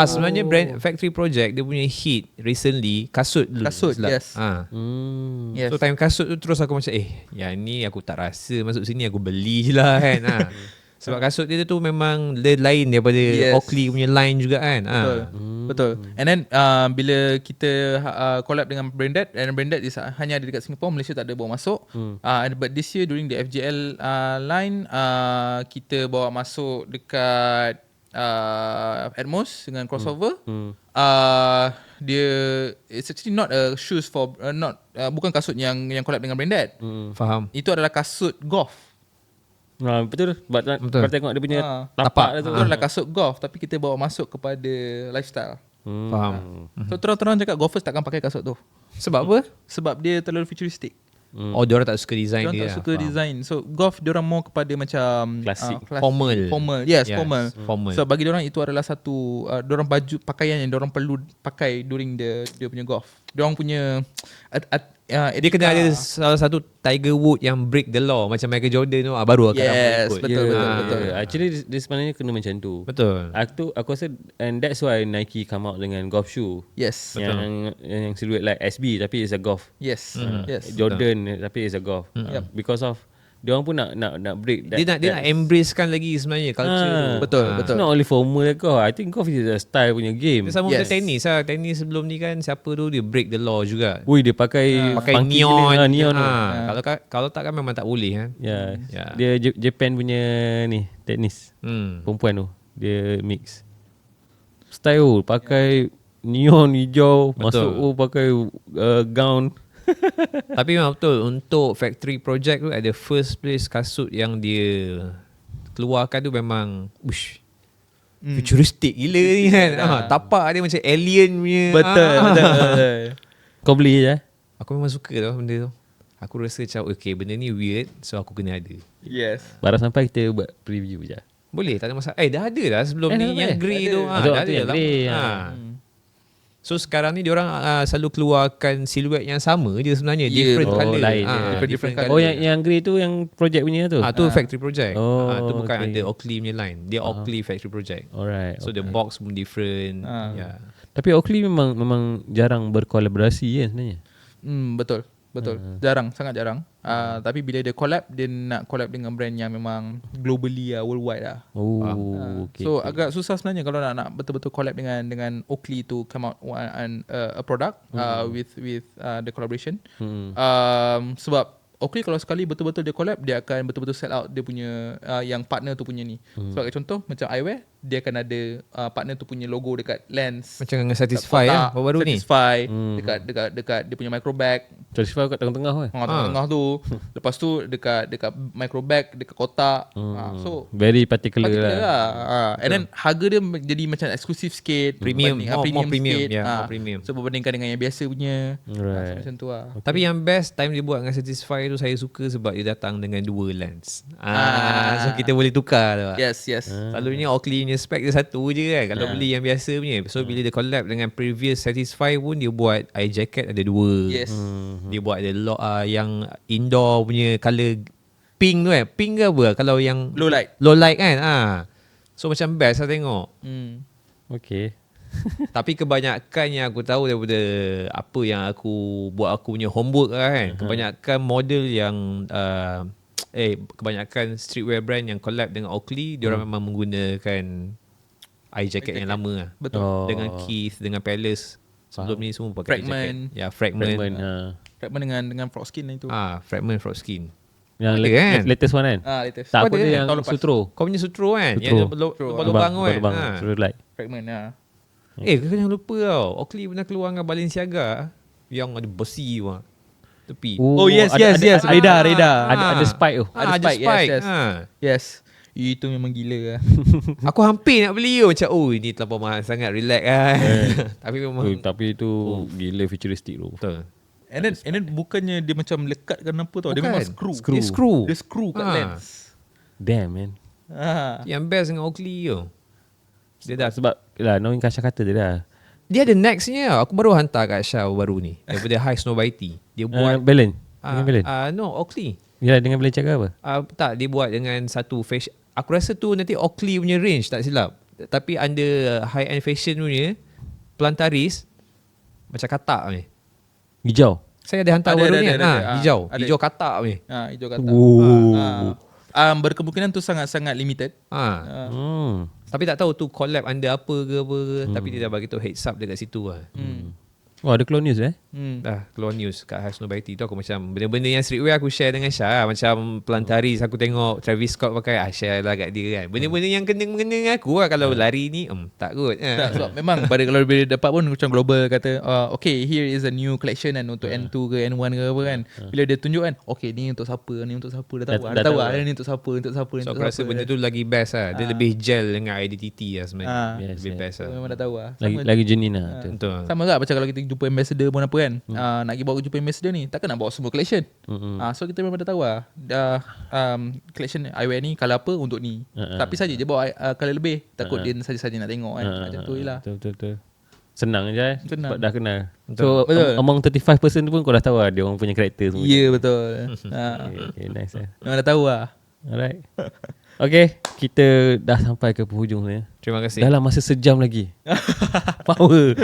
sebenarnya brand Factory Project dia punya hit recently kasut dulu. Kasut, yes. Yes. So time kasut tu terus aku macam yang ni aku tak rasa masuk sini, aku beli je lah kan. Sebab kasut dia tu memang dia lain daripada Oakley punya line juga kan. Betul. And then bila kita collab dengan Branded, and Branded is hanya ada dekat Singapore, Malaysia tak ada bawa masuk. But this year during the FJL line, kita bawa masuk dekat Atmos dengan crossover. Dia it's actually not a shoes for bukan kasut yang collab dengan Branded. Faham. Itu adalah kasut golf. Betul. Kalau tengok dia punya tapak tu. Itu adalah kasut golf, tapi kita bawa masuk kepada lifestyle. Faham. So terang-terang cakap, golfers takkan pakai kasut tu. Sebab apa? Sebab dia terlalu futuristic. Oh, diorang tak suka design Diorang dia. tak suka design. So golf diorang more kepada macam Klasik. Formal. Yes, formal. So bagi diorang itu adalah satu diorang baju pakaian yang diorang perlu pakai during dia punya golf. diorang punya Dia kena ada salah satu Tiger Wood yang break the law macam Michael Jordan tu, baru akan Yes, ikut. betul, betul, Yeah, betul. Actually dia sebenarnya kena macam tu. Betul. Aku rasa, and that's why Nike come out dengan golf shoe. Yes. Yang silhouette like SB tapi it's a golf. Yes. Yes. Jordan tapi it's a golf. Because of dia orang pun nak break that. Dia nak embracekan lagi sebenarnya culture tu. Betul, It's betul. not only formula golf. I think golf is a style punya game. Dia sama Yes. macam tenis lah. Tenis sebelum ni kan siapa tu dia break the law juga. Ui, dia pakai Pakai funky neon. gila, neon. Kalau tak kan memang tak boleh kan. Ya. Ya. Dia Japan punya ni tenis. Hmm. Perempuan tu dia mix style pakai neon hijau, masuk pakai gown. Tapi memang betul untuk factory project tu ada first place kasut yang dia keluarkan tu memang futuristic gila ni kan. Tapak dia macam alien punya. Betul. Kau beli je? Aku memang suka tau benda tu. Aku rasa macam okay benda ni weird so aku kena ada. Yes. Barang sampai kita buat preview je. Boleh tak ada masalah. Dah ada dah sebelum dah ni yang ada. grey Ada. tu. Betul, Dah tu ada yang lah. grey, So sekarang ni diorang selalu keluarkan siluet yang sama je sebenarnya. Yeah, Different oh, colour. lain. Different Colour. Oh yang grey tu yang project punya tu. tu factory project. Oh, Tu bukan okay. under Oakley punya line. Dia Oakley factory project. Alright. So the box pun different. Yeah. Tapi Oakley memang jarang berkolaborasi kan sebenarnya. Betul. Jarang, sangat jarang. Tapi bila dia collab, dia nak collab dengan brand yang memang globally worldwide lah. Oh, okay. So agak susah sebenarnya kalau nak betul-betul collab dengan Oakley to come out a product with the collaboration. Sebab Oakley kalau sekali betul-betul dia collab, dia akan betul-betul sell out dia punya yang partner tu punya ni. Sebagai contoh macam eyewear, dia akan ada partner tu punya logo dekat lens. Macam dengan Satisfy kotak, baru ni. Satisfy dekat dia punya micro bag. Satisfy kat tengah-tengah kan. Tengah-tengah tu. Lepas tu dekat micro bag, dekat kotak. So Very particular lah. lah. And then harga dia jadi macam eksklusif sikit, Premium, more premium. sikit. Yeah, more premium. So berbandingkan dengan yang biasa punya. Right. Macam tu lah. Tapi yang best time dia buat dengan Satisfy tu saya suka sebab dia datang dengan dua lens. So kita boleh tukar tu. Yes. Selalunya Oakley punya spec dia satu je kan kalau beli yang biasa punya. So bila dia collab dengan previous Satisfy pun dia buat eye jacket ada dua. Yes. Dia buat ada yang indoor punya colour pink tu kan. Pink ke apa kalau yang Low light. Low light kan. So macam best lah tengok. Okay. Tapi kebanyakan yang aku tahu daripada apa yang aku buat aku punya homework lah kan. Kebanyakan model yang kebanyakan streetwear brand yang collab dengan Oakley, diorang memang menggunakan eye jacket yang lama lah. Betul. Dengan Keith, dengan Palace. Sebelum ni semua pakai eye Fragment. jacket. Ya, Fragment. Fragment dengan frog skin itu. Fragment Frog Skin. Yang Ada kan? latest one kan? Latest. Tak, Kau aku ada ada kan? yang Tahun lepas. sutro. Kau punya sutro kan? Sutro. Yang ada lubang-lubang tu kan? Lubang, sutro light. Fragment Kau jangan lupa tau. Oakley pernah keluar dengan Balenciaga yang ada besi wah. Tepi. Oh, yes. Radar. Ada spike tu. Ada spike, yes. Ha. Yes. Itu memang gila lah. Aku hampir nak beli macam ini terlampau mahal sangat, relax kan. Tapi memang Tapi itu gila futuristic tu. betul. And then bukannya dia macam lekatkan apa tau. Dia Bukan. memang screw. Dia screw. Dia screw kat lens. Damn man. Yang best dengan Oakley tu. Dia dah Sebab lah knowing Kasha kata dia dah. dia ada nextnya. Aku baru hantar kat Syah baru ni daripada High Snow Bitey. Dia buat Balance. Dengan balance. no Oakley. Ya dengan balance cakap apa? Tak, dia buat dengan satu fashion. Aku rasa tu nanti Oakley punya range tak silap. Tapi under high end fashion punya Plantaris macam katak ni. Hijau. Saya ada hantar Ada, baru ni. ada. Hijau. Ada. Hijau katak ni. Hijau kata. Oh. Berkemungkinan tu sangat-sangat limited. Tapi tak tahu tu collab under apa ke apa ke. Tapi dia dah bagi tahu heads up dekat situ lah. Oh ada clone news Dah keluar news kat High Snow Bitey tu aku macam benda-benda yang streetwear aku share dengan Syah lah. Macam Plantaris aku tengok Travis Scott pakai share lah kat dia kan. Benda-benda yang kena-mengena dengan aku lah. Kalau lari ni tak kot. Tak, sebab memang kalau bila dapat pun macam global kata okay here is a new collection kan untuk N2 ke N1 ke apa kan. Bila dia tunjuk kan okay ni untuk siapa, ni untuk siapa, dah tahu. Dah Dah tahu tahu lah ni untuk siapa, untuk siapa, So untuk aku rasa siapa. benda tu lagi best lah. Dia lebih gel dengan identity lah sebenarnya. Yes, Lebih yes. best lah. Memang dah tahu lah. Lagi genuine lah. Betul. Sama tak macam kalau kita jumpa ambassador pun apa kan. Nak pergi bawa jumpa ambassador ni takkan nak bawa semua collection. So kita memang dah tahu lah collection eyewear ni colour apa untuk ni. Tapi saja je bawa colour lebih. Takut dia saja-saja nak tengok kan. Macam tu je lah. Betul. Senang je Senang. sebab dah kenal. So Betul. among 35 person tu pun kau dah tahu lah dia orang punya karakter semua. Ya, betul. Okay, nice lah. Memang dah tahu lah. Alright. Okay, kita dah sampai ke penghujung ni. Terima kasih. Dalam masa sejam lagi. Power.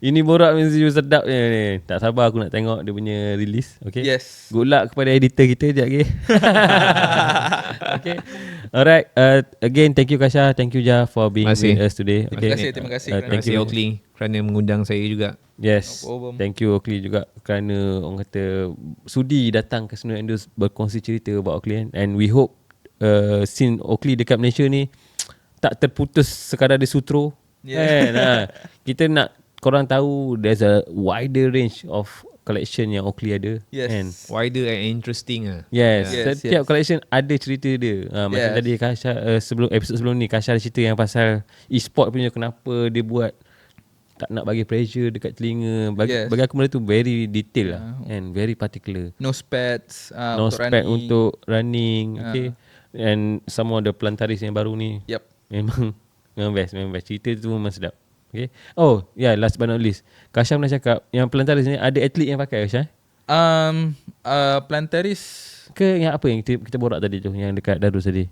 Ini borak mesti sedap ni. Tak sabar aku nak tengok dia punya release. Okay. Yes. Good luck kepada editor kita sekejap lagi. Okay. Alright. Again, thank you Kasha. Thank you Ja for being Masih. with us today. Okay. Terima kasih. Terima Thank kasih you. Oakley kerana mengundang saya juga. Yes. No problem. Thank you Oakley juga kerana orang kata sudi datang ke Snow Endus berkongsi cerita about Oakley kan. And we hope scene Oakley dekat Malaysia ni tak terputus sekadar di Sutro. Kan? Kita nak korang tahu there's a wider range of collection yang Oakley ada. Yes. Kan? Wider and interesting ah. Yes, Yes, setiap yes. collection ada cerita dia. Macam Yes. tadi Kasha sebelum episod sebelum ni Kasha ada cerita yang pasal e-sport punya kenapa dia buat tak nak bagi pressure dekat telinga. Yes. Bagi aku benda tu very detail lah and very particular. No spats No untuk spec running. untuk running, okay. And some of the Plantaris yang baru ni Yep. memang best. Cerita tu memang sedap. Okay. Oh, yeah, last but not least. Kasha pernah cakap yang Plantaris ni ada atlet yang pakai Kasha? Plantaris Ke yang apa yang kita borak tadi tu yang dekat Darus tadi?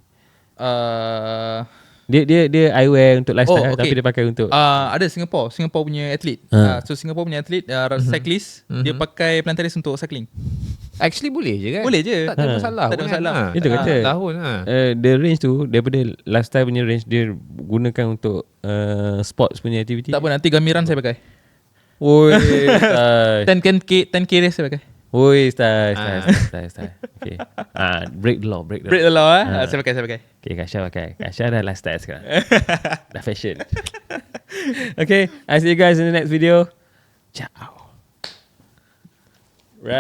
uh, Dia eyewear untuk lifestyle Oh, okay. tapi dia pakai untuk ada Singapore punya atlet. So Singapore punya atlet cyclist, dia pakai Plantaris untuk cycling. Actually boleh je kan? Boleh je. Tak ada masalah. Tak ada pun masalah. Kan? Itu kata. Tahun the range tu daripada lifestyle punya range dia gunakan untuk sports punya aktiviti. Tak apa, nanti gamiran saya pakai. Woi, style. 10k race saya pakai. Woi, style. Okay. Break the law. Break the law saya pakai. Okay, Kasha pakai. Kasha dah lifestyle sekarang. Dah fashion. Okay, I see you guys in the next video. Ciao. Wrap.